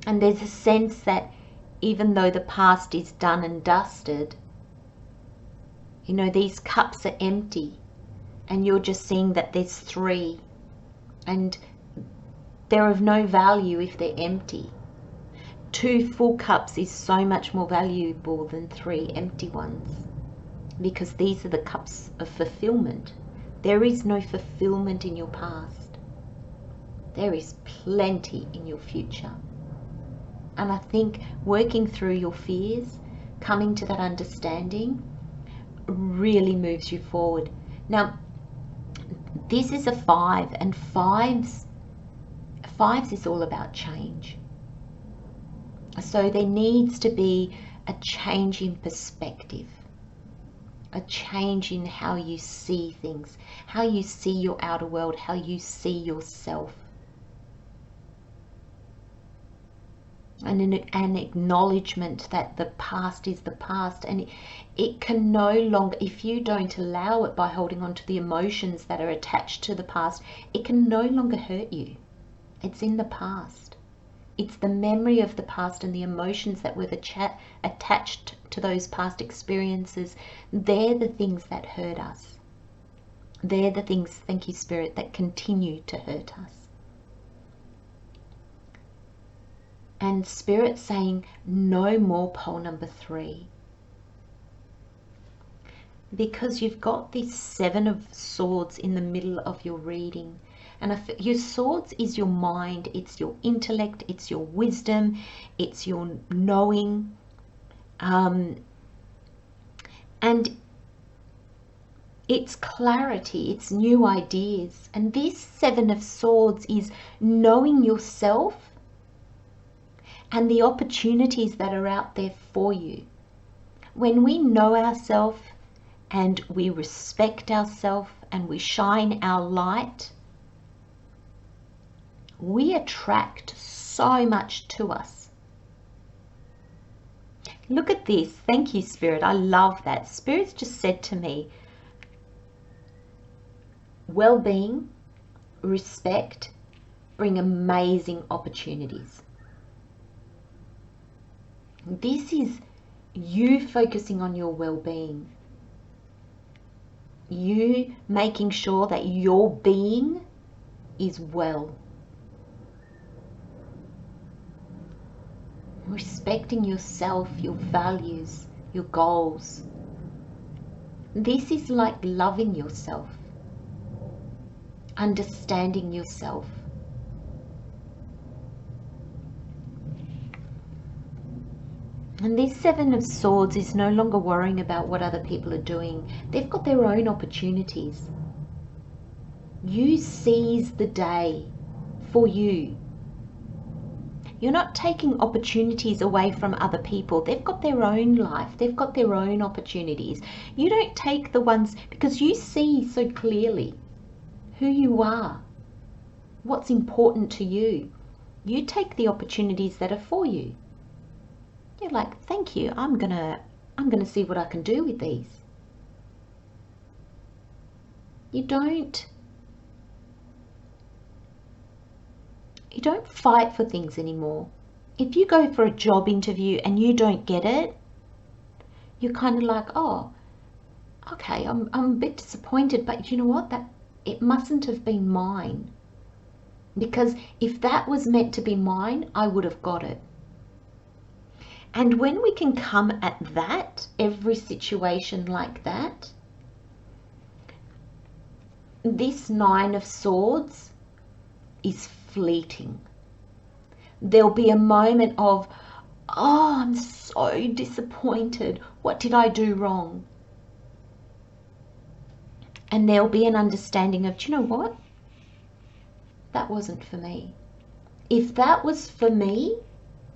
And there's a sense that even though the past is done and dusted, these cups are empty, and you're just seeing that there's 3, and they're of no value if they're empty. 2 full cups is so much more valuable than 3 empty ones, because these are the cups of fulfillment. There is no fulfillment in your past. There is plenty in your future. And I think working through your fears, coming to that understanding, really moves you forward. Now, this is a 5, and fives is all about change. So there needs to be a change in perspective, a change in how you see things, how you see your outer world, how you see yourself. And an acknowledgement that the past is the past, and it can no longer, if you don't allow it by holding on to the emotions that are attached to the past, it can no longer hurt you. It's in the past. It's the memory of the past and the emotions that were attached to those past experiences. They're the things that hurt us. They're the things, thank you, Spirit, that continue to hurt us. And Spirit saying, no more pole number 3. Because you've got this 7 of Swords in the middle of your reading. And your swords is your mind, it's your intellect, it's your wisdom, it's your knowing. And it's clarity, it's new ideas. And this 7 of Swords is knowing yourself and the opportunities that are out there for you. When we know ourselves and we respect ourselves and we shine our light, we attract so much to us. Look at this. Thank you, Spirit. I love that. Spirit's just said to me, well-being, respect, bring amazing opportunities. This is you focusing on your well-being. You making sure that your being is well. Respecting yourself, your values, your goals. This is like loving yourself, understanding yourself. And this 7 of Swords is no longer worrying about what other people are doing. They've got their own opportunities. You seize the day for you. You're not taking opportunities away from other people. They've got their own life. They've got their own opportunities. You don't take the ones, because you see so clearly who you are, what's important to you. You take the opportunities that are for you. You're like, thank you, I'm gonna see what I can do with these. You don't fight for things anymore. If you go for a job interview and you don't get it, you're kind of like, oh, okay, I'm a bit disappointed, but you know what? It mustn't have been mine. Because if that was meant to be mine, I would have got it. And when we can come at that, every situation like that, this 9 of Swords is fleeting. There'll be a moment of, oh, I'm so disappointed. What did I do wrong? And there'll be an understanding of, do you know what? That wasn't for me. If that was for me,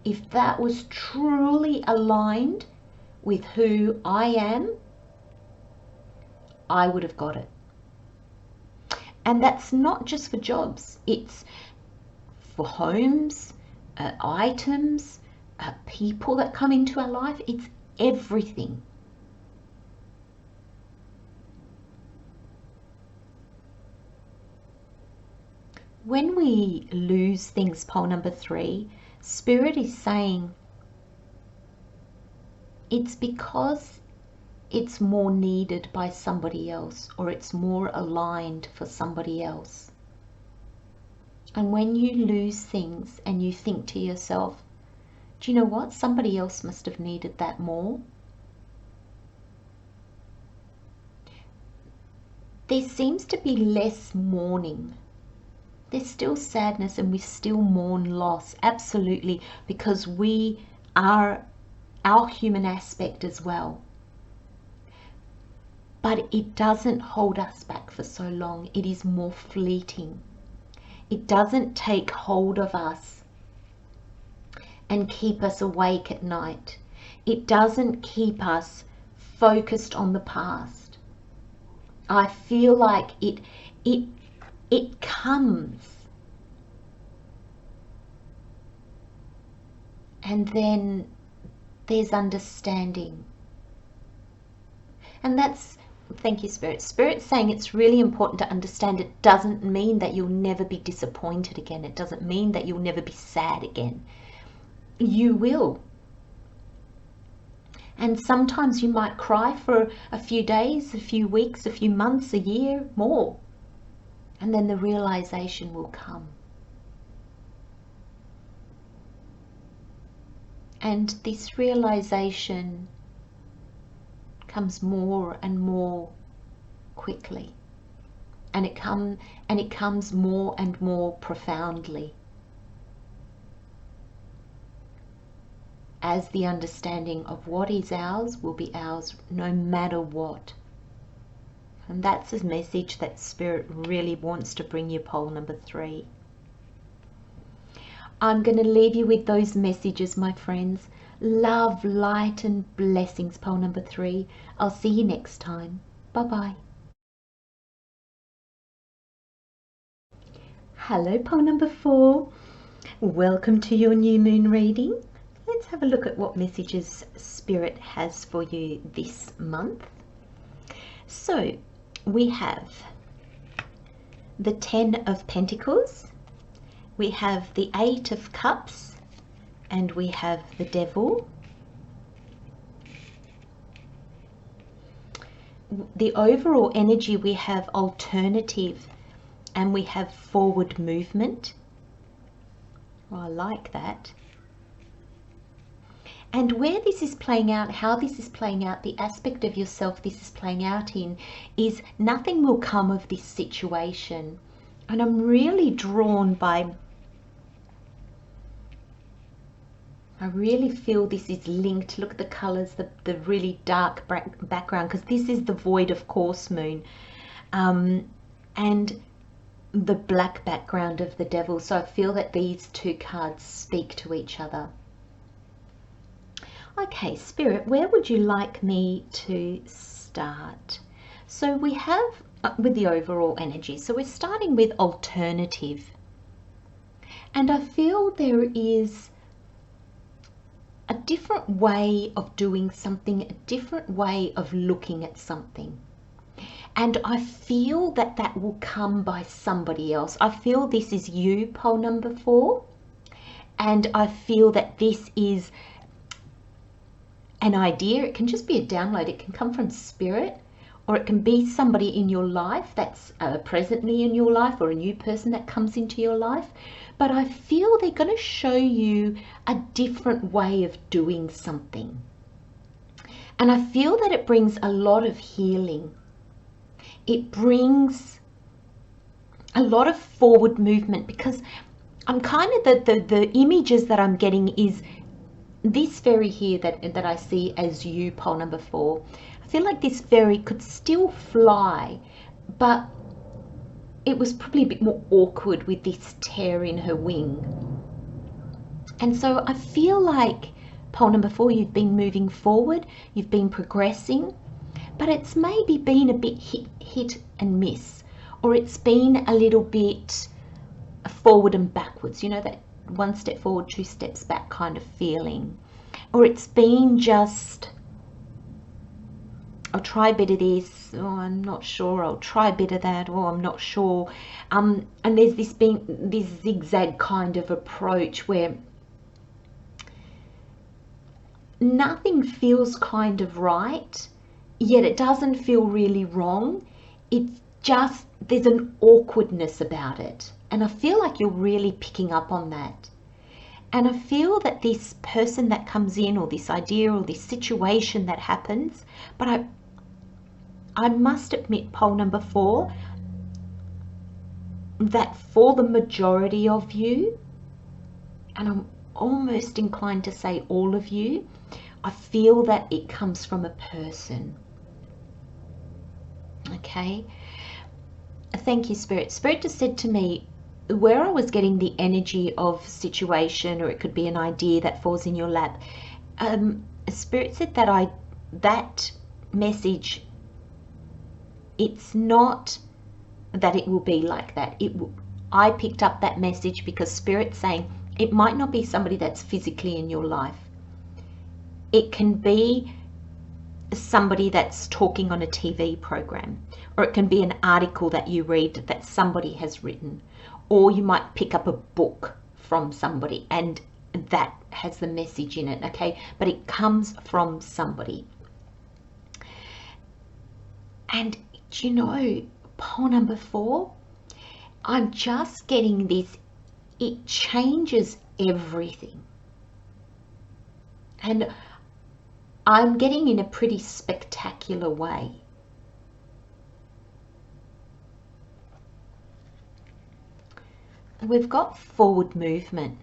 if that was truly aligned with who I am, I would have got it. And that's not just for jobs. It's for homes, items, people that come into our life. It's everything. When we lose things, pole number 3, Spirit is saying it's because it's more needed by somebody else, or it's more aligned for somebody else. And when you lose things and you think to yourself, do you know what? Somebody else must have needed that more. There seems to be less mourning. There's still sadness and we still mourn loss, absolutely, because we are our human aspect as well. But it doesn't hold us back for so long. It is more fleeting. It doesn't take hold of us and keep us awake at night. It doesn't keep us focused on the past. I feel like it comes, and then there's understanding. And that's Thank you, Spirit. Spirit's saying it's really important to understand it doesn't mean that you'll never be disappointed again. It doesn't mean that you'll never be sad again. You will. And sometimes you might cry for a few days, a few weeks, a few months, a year, more. And then the realization will come. And this realization comes more and more quickly. And it comes more and more profoundly as the understanding of what is ours will be ours no matter what. And that's a message that Spirit really wants to bring you, pole number 3. I'm going to leave you with those messages, my friends. Love, light and blessings, pole number 3. I'll see you next time. Bye-bye. Hello, pole number 4. Welcome to your new moon reading. Let's have a look at what messages Spirit has for you this month. So we have the 10 of Pentacles, we have the 8 of Cups, and we have the Devil. The overall energy, we have alternative and we have forward movement. Well, I like that. And where this is playing out, how this is playing out, the aspect of yourself this is playing out in, is nothing will come of this situation. And I'm really drawn by, I really feel this is linked. Look at the colors, the really dark background, because this is the void of course moon. And the black background of the Devil. So I feel that these two cards speak to each other. Okay, Spirit, where would you like me to start? So we have with the overall energy. So we're starting with alternative. And I feel there is a different way of doing something, a different way of looking at something. And I feel that that will come by somebody else. I feel this is you, pole number 4. And I feel that this is an idea. It can just be a download. It can come from Spirit, or it can be somebody in your life that's presently in your life, or a new person that comes into your life. But I feel they're going to show you a different way of doing something. And I feel that it brings a lot of healing. It brings a lot of forward movement, because I'm kind of the images that I'm getting is this fairy here that I see as you, pole number 4. I feel like this fairy could still fly, but it was probably a bit more awkward with this tear in her wing. And so I feel like, pole number 4, you've been moving forward, you've been progressing, but it's maybe been a bit hit and miss, or it's been a little bit forward and backwards, you know, that 1 step forward, 2 steps back kind of feeling. Or it's been just, I'll try a bit of this, oh, I'm not sure, I'll try a bit of that, oh, I'm not sure. And there's this zigzag kind of approach where nothing feels kind of right, yet it doesn't feel really wrong. It's just, there's an awkwardness about it. And I feel like you're really picking up on that. And I feel that this person that comes in, or this idea, or this situation that happens, but I must admit, pole number 4, that for the majority of you, and I'm almost inclined to say all of you, I feel that it comes from a person. Okay? Thank you, Spirit. Spirit just said to me, where I was getting the energy of situation, or it could be an idea that falls in your lap, Spirit said that that message, it's not that it will be like that. I picked up that message because Spirit's saying it might not be somebody that's physically in your life. It can be somebody that's talking on a TV program, or it can be an article that you read that somebody has written, or you might pick up a book from somebody and that has the message in it, okay? But it comes from somebody. And do you know, pole number 4, I'm just getting this, it changes everything. And I'm getting in a pretty spectacular way. We've got forward movement.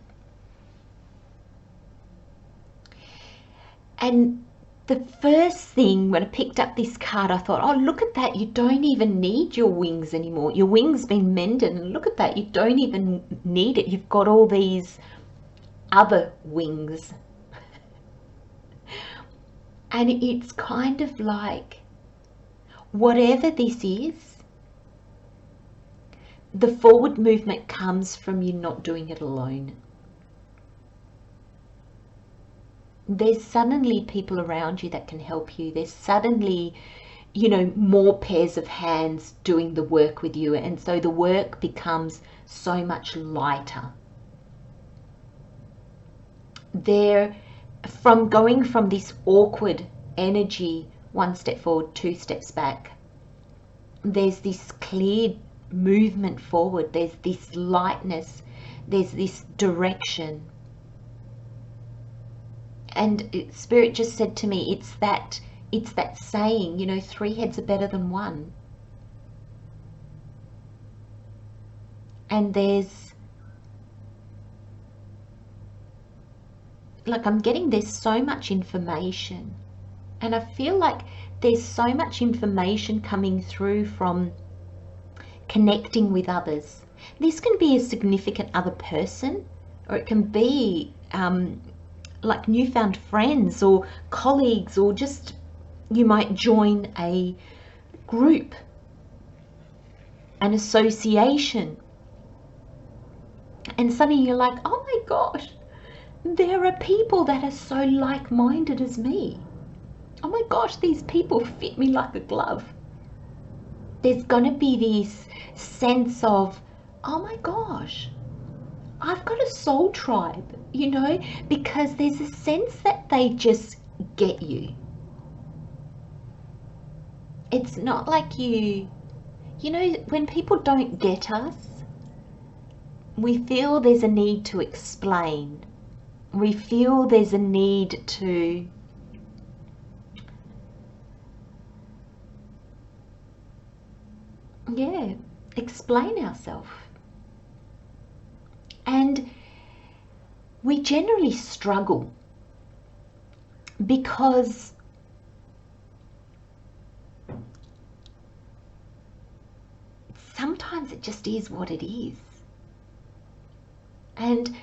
And the first thing when I picked up this card, I thought, oh, look at that. You don't even need your wings anymore. Your wings been mended, and look at that. You don't even need it. You've got all these other wings. And it's kind of like, whatever this is, the forward movement comes from you not doing it alone. There's suddenly people around you that can help you. There's suddenly, you know, more pairs of hands doing the work with you. And so the work becomes so much lighter. From going from this awkward energy, 1 step forward, 2 steps back, there's this clear movement forward. There's this lightness. There's this direction. And Spirit just said to me, it's that saying, you know, 3 heads are better than 1. And there's, like, I'm getting there's so much information. And I feel like there's so much information coming through from connecting with others. This can be a significant other person, or it can be like newfound friends or colleagues, or just you might join a group, an association, and suddenly you're like, oh my gosh, there are people that are so like-minded as me. Oh my gosh, these people fit me like a glove. There's going to be this sense of, oh my gosh, I've got a soul tribe, you know, because there's a sense that they just get you. It's not like you know, when people don't get us, we feel there's a need to explain. We feel there's a need to explain ourselves. And we generally struggle because sometimes it just is what it is. And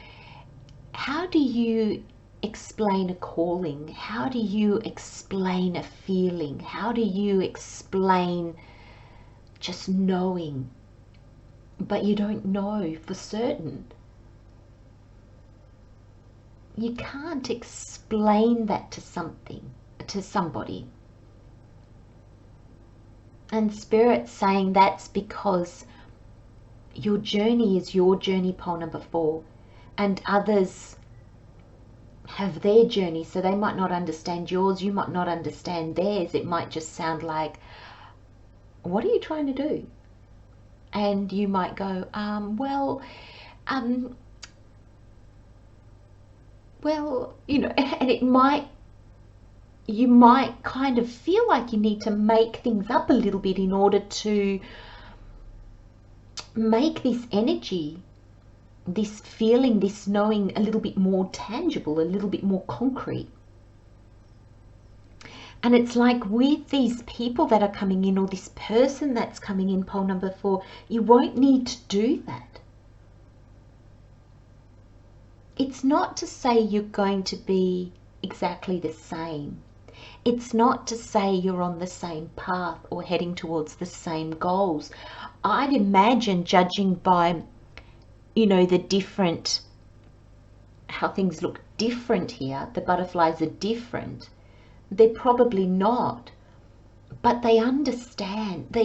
how do you explain a calling? How do you explain a feeling? How do you explain just knowing, but you don't know for certain? You can't explain that to somebody. And Spirit's saying that's because your journey is your journey, pole number 4, and others have their journey, so they might not understand yours, you might not understand theirs. It might just sound like, what are you trying to do? And you might go, well, you know, and you might kind of feel like you need to make things up a little bit in order to make this energy, this feeling, this knowing a little bit more tangible, a little bit more concrete. And it's like with these people that are coming in, or this person that's coming in, pole number 4, you won't need to do that. It's not to say you're going to be exactly the same. It's not to say you're on the same path or heading towards the same goals. I'd imagine, judging by, you know, the different, how things look different here, the butterflies are different. They're probably not, but they understand.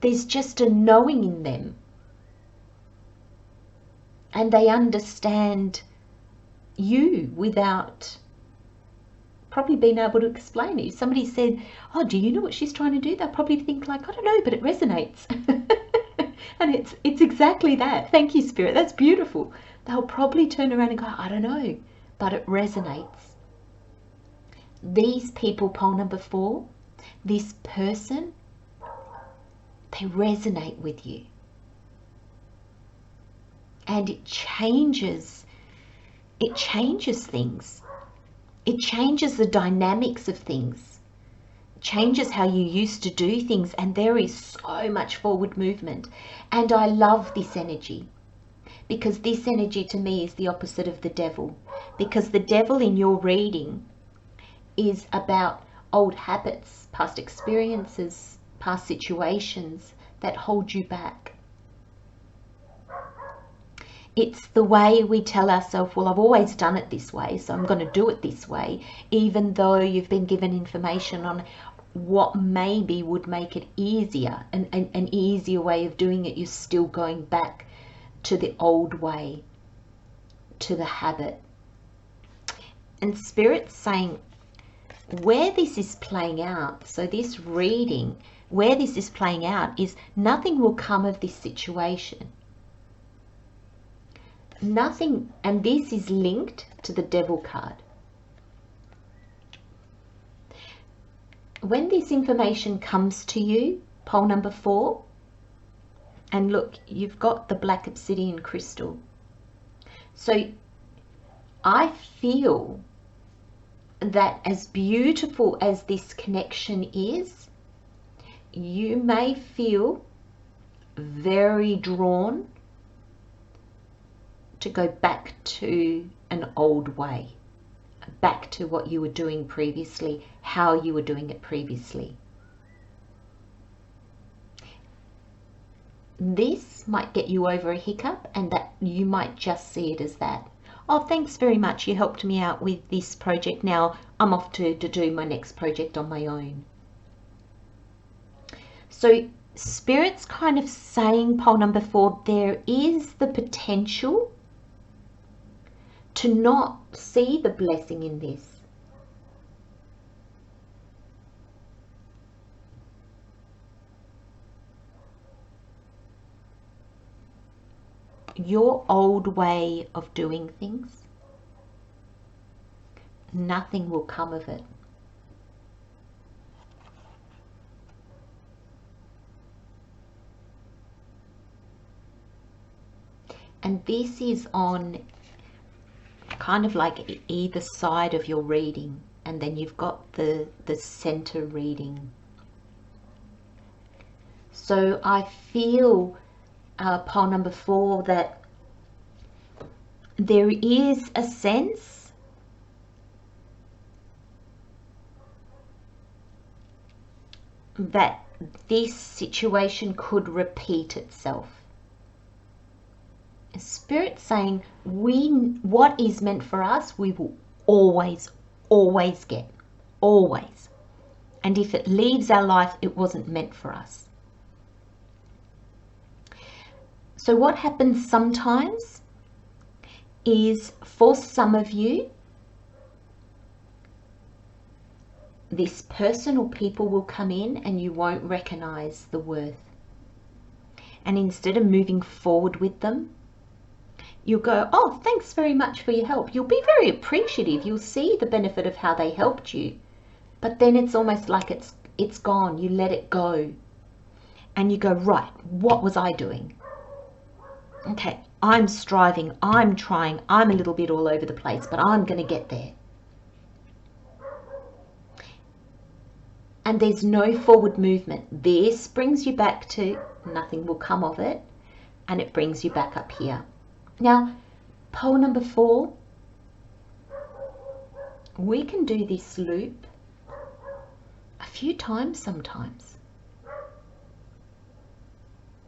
There's just a knowing in them, and they understand you without probably being able to explain it. If somebody said, oh, do you know what she's trying to do? They'll probably think like, I don't know, but it resonates. And it's exactly that. Thank you, Spirit. That's beautiful. They'll probably turn around and go, I don't know, but it resonates. These people, pole number 4, this person, they resonate with you. And it changes things. It changes the dynamics of things. It changes how you used to do things, and there is so much forward movement. And I love this energy, because this energy to me is the opposite of the devil. Because the devil in your reading is about old habits, past experiences, past situations that hold you back. It's the way we tell ourselves, well, I've always done it this way, so I'm going to do it this way, even though you've been given information on what maybe would make it easier, an easier way of doing it. You're still going back to the old way, to the habit. And Spirit's saying, where this is playing out, so this reading, where this is playing out is nothing will come of this situation. Nothing, and this is linked to the devil card. When this information comes to you, pole number 4, and look, you've got the black obsidian crystal. So I feel that as beautiful as this connection is, you may feel very drawn to go back to an old way, back to what you were doing previously, how you were doing it previously. This might get you over a hiccup, and that you might just see it as that. Oh, thanks very much, you helped me out with this project. Now I'm off to do my next project on my own. So Spirit's kind of saying, pole number 4, there is the potential to not see the blessing in this. Your old way of doing things, nothing will come of it. And this is on kind of like either side of your reading, and then you've got the center reading. So I feel, pole number 4, that there is a sense that this situation could repeat itself. Spirit saying, what is meant for us, we will always get, always. And if it leaves our life, it wasn't meant for us. So what happens sometimes is, for some of you, this person or people will come in and you won't recognize the worth. And instead of moving forward with them, you'll go, oh, thanks very much for your help. You'll be very appreciative. You'll see the benefit of how they helped you. But then it's almost like it's gone. You let it go. And you go, right, what was I doing? Okay, I'm striving, I'm trying, I'm a little bit all over the place, but I'm going to get there. And there's no forward movement. This brings you back to nothing will come of it, and it brings you back up here. Now, pole number 4, we can do this loop a few times sometimes.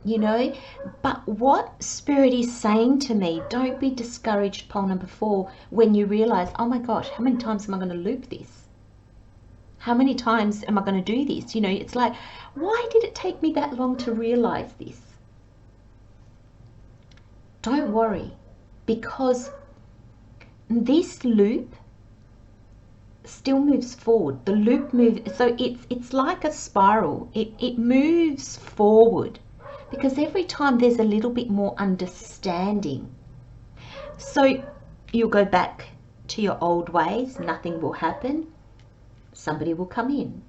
You know, but what Spirit is saying to me, don't be discouraged, pole number 4, when you realize, oh my gosh, how many times am I going to loop this? How many times am I going to do this? You know, it's like, why did it take me that long to realize this? Don't worry, because this loop still moves forward. The loop moves, so it's like a spiral. It moves forward because every time there's a little bit more understanding. So you'll go back to your old ways, nothing will happen, somebody will come in.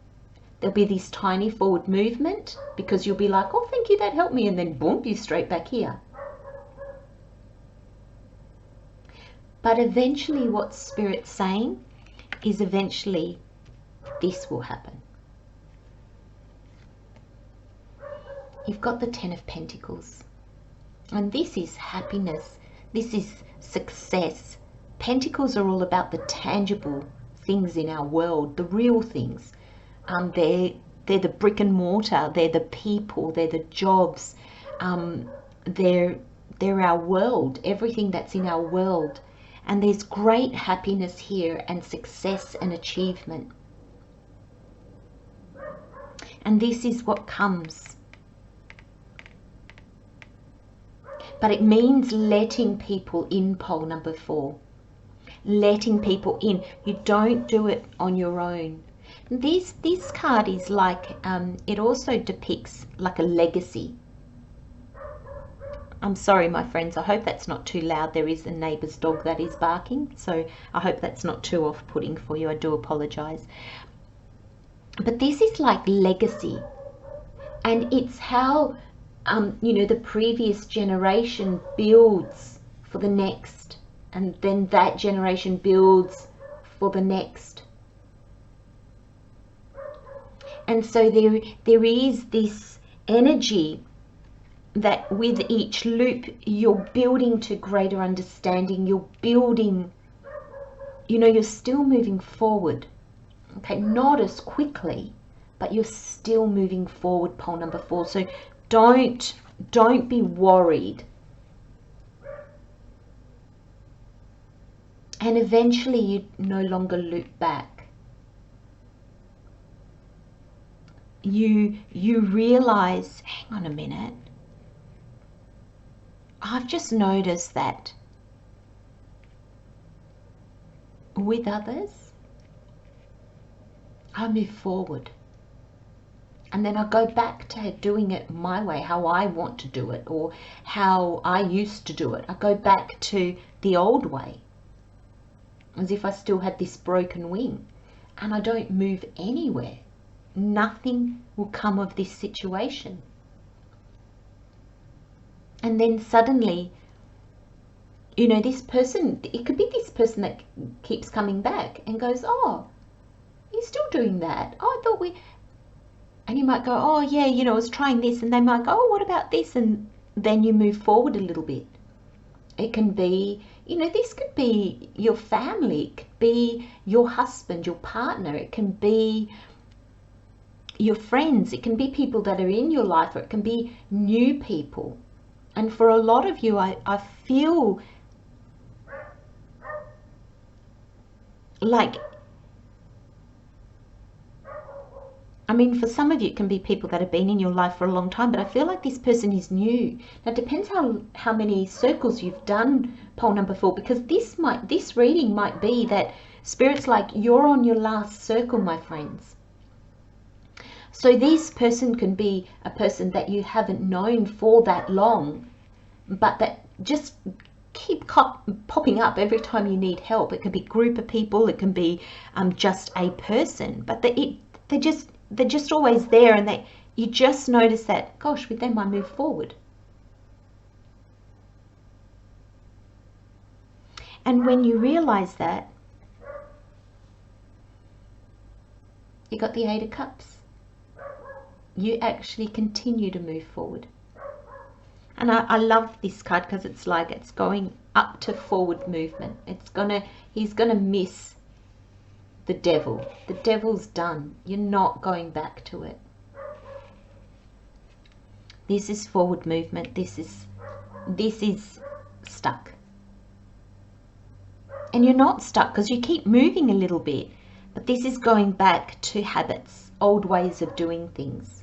There'll be this tiny forward movement because you'll be like, oh, thank you, that helped me, and then boom, you're straight back here. But eventually what Spirit's saying is eventually this will happen. You've got the 10 of Pentacles. And this is happiness. This is success. Pentacles are all about the tangible things in our world, the real things. They're the brick and mortar. They're the people. They're the jobs. They're our world, everything that's in our world. And there's great happiness here and success and achievement. And this is what comes. But it means letting people in, pole number 4. Letting people in. You don't do it on your own. This card is like, it also depicts like a legacy. I'm sorry, my friends, I hope that's not too loud. There is a neighbour's dog that is barking, so I hope that's not too off-putting for you. I do apologise. But this is like legacy. And it's how, you know, the previous generation builds for the next. And then that generation builds for the next. And so there is this energy that with each loop you're building to greater understanding, you're building, you know, you're still moving forward, okay, not as quickly, but you're still moving forward, pole number 4. So don't be worried. And eventually you no longer loop back. You realize, hang on a minute, I've just noticed that with others, I move forward. And then I go back to doing it my way, how I want to do it, or how I used to do it. I go back to the old way, as if I still had this broken wing. And I don't move anywhere. Nothing will come of this situation. And then suddenly, you know, this person, it could be this person that keeps coming back and goes, oh, you're still doing that. Oh, I thought we... And you might go, oh, yeah, you know, I was trying this. And they might go, oh, what about this? And then you move forward a little bit. It can be, you know, this could be your family. It could be your husband, your partner. It can be your friends. It can be people that are in your life, or it can be new people. And for a lot of you, I feel like, I mean, for some of you, it can be people that have been in your life for a long time, but I feel like this person is new. Now, it depends how many circles you've done, pole number 4, because this reading might be that Spirit's like, you're on your last circle, my friends. So this person can be a person that you haven't known for that long, but that just keep popping up every time you need help. It can be a group of people, it can be just a person, but they're just always there, and you just notice that, gosh, with them I move forward. And when you realize that, you got the 8 of Cups. You actually continue to move forward. And I love this card because it's like it's going up to forward movement. He's gonna miss the devil. The devil's done. You're not going back to it. This is forward movement. This is stuck. And you're not stuck because you keep moving a little bit. But this is going back to habits, old ways of doing things.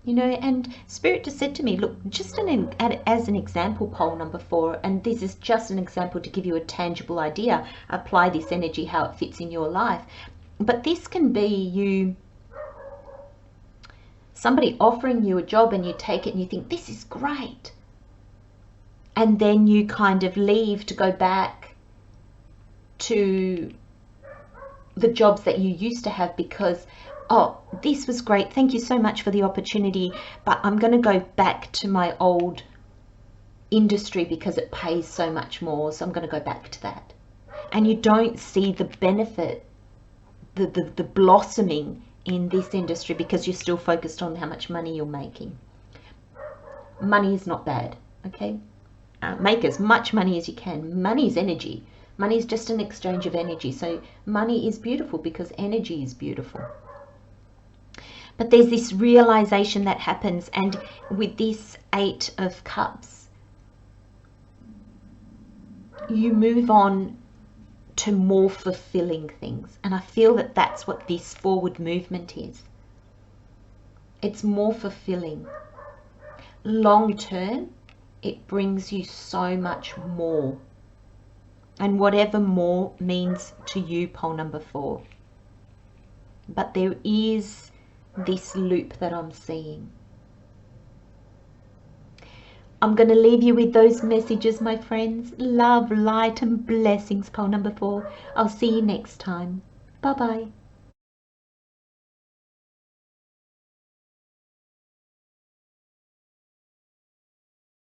You know, and Spirit just said to me, look, just as an example, pole number 4, and this is just an example to give you a tangible idea, apply this energy, how it fits in your life. But this can be somebody offering you a job and you take it and you think, this is great. And then you kind of leave to go back to the jobs that you used to have because, oh, this was great, thank you so much for the opportunity, but I'm going to go back to my old industry because it pays so much more, so I'm going to go back to that. And you don't see the benefit, the blossoming in this industry because you're still focused on how much money you're making. Money is not bad, okay? Make as much money as you can. Money is energy. Money is just an exchange of energy. So money is beautiful because energy is beautiful. But there's this realization that happens, and with this 8 of Cups, you move on to more fulfilling things. And I feel that that's what this forward movement is. It's more fulfilling. Long term, it brings you so much more. And whatever more means to you, pole number 4. But there is this loop that I'm seeing. I'm going to leave you with those messages, my friends. Love, light and blessings, pole number 4. I'll see you next time. Bye-bye.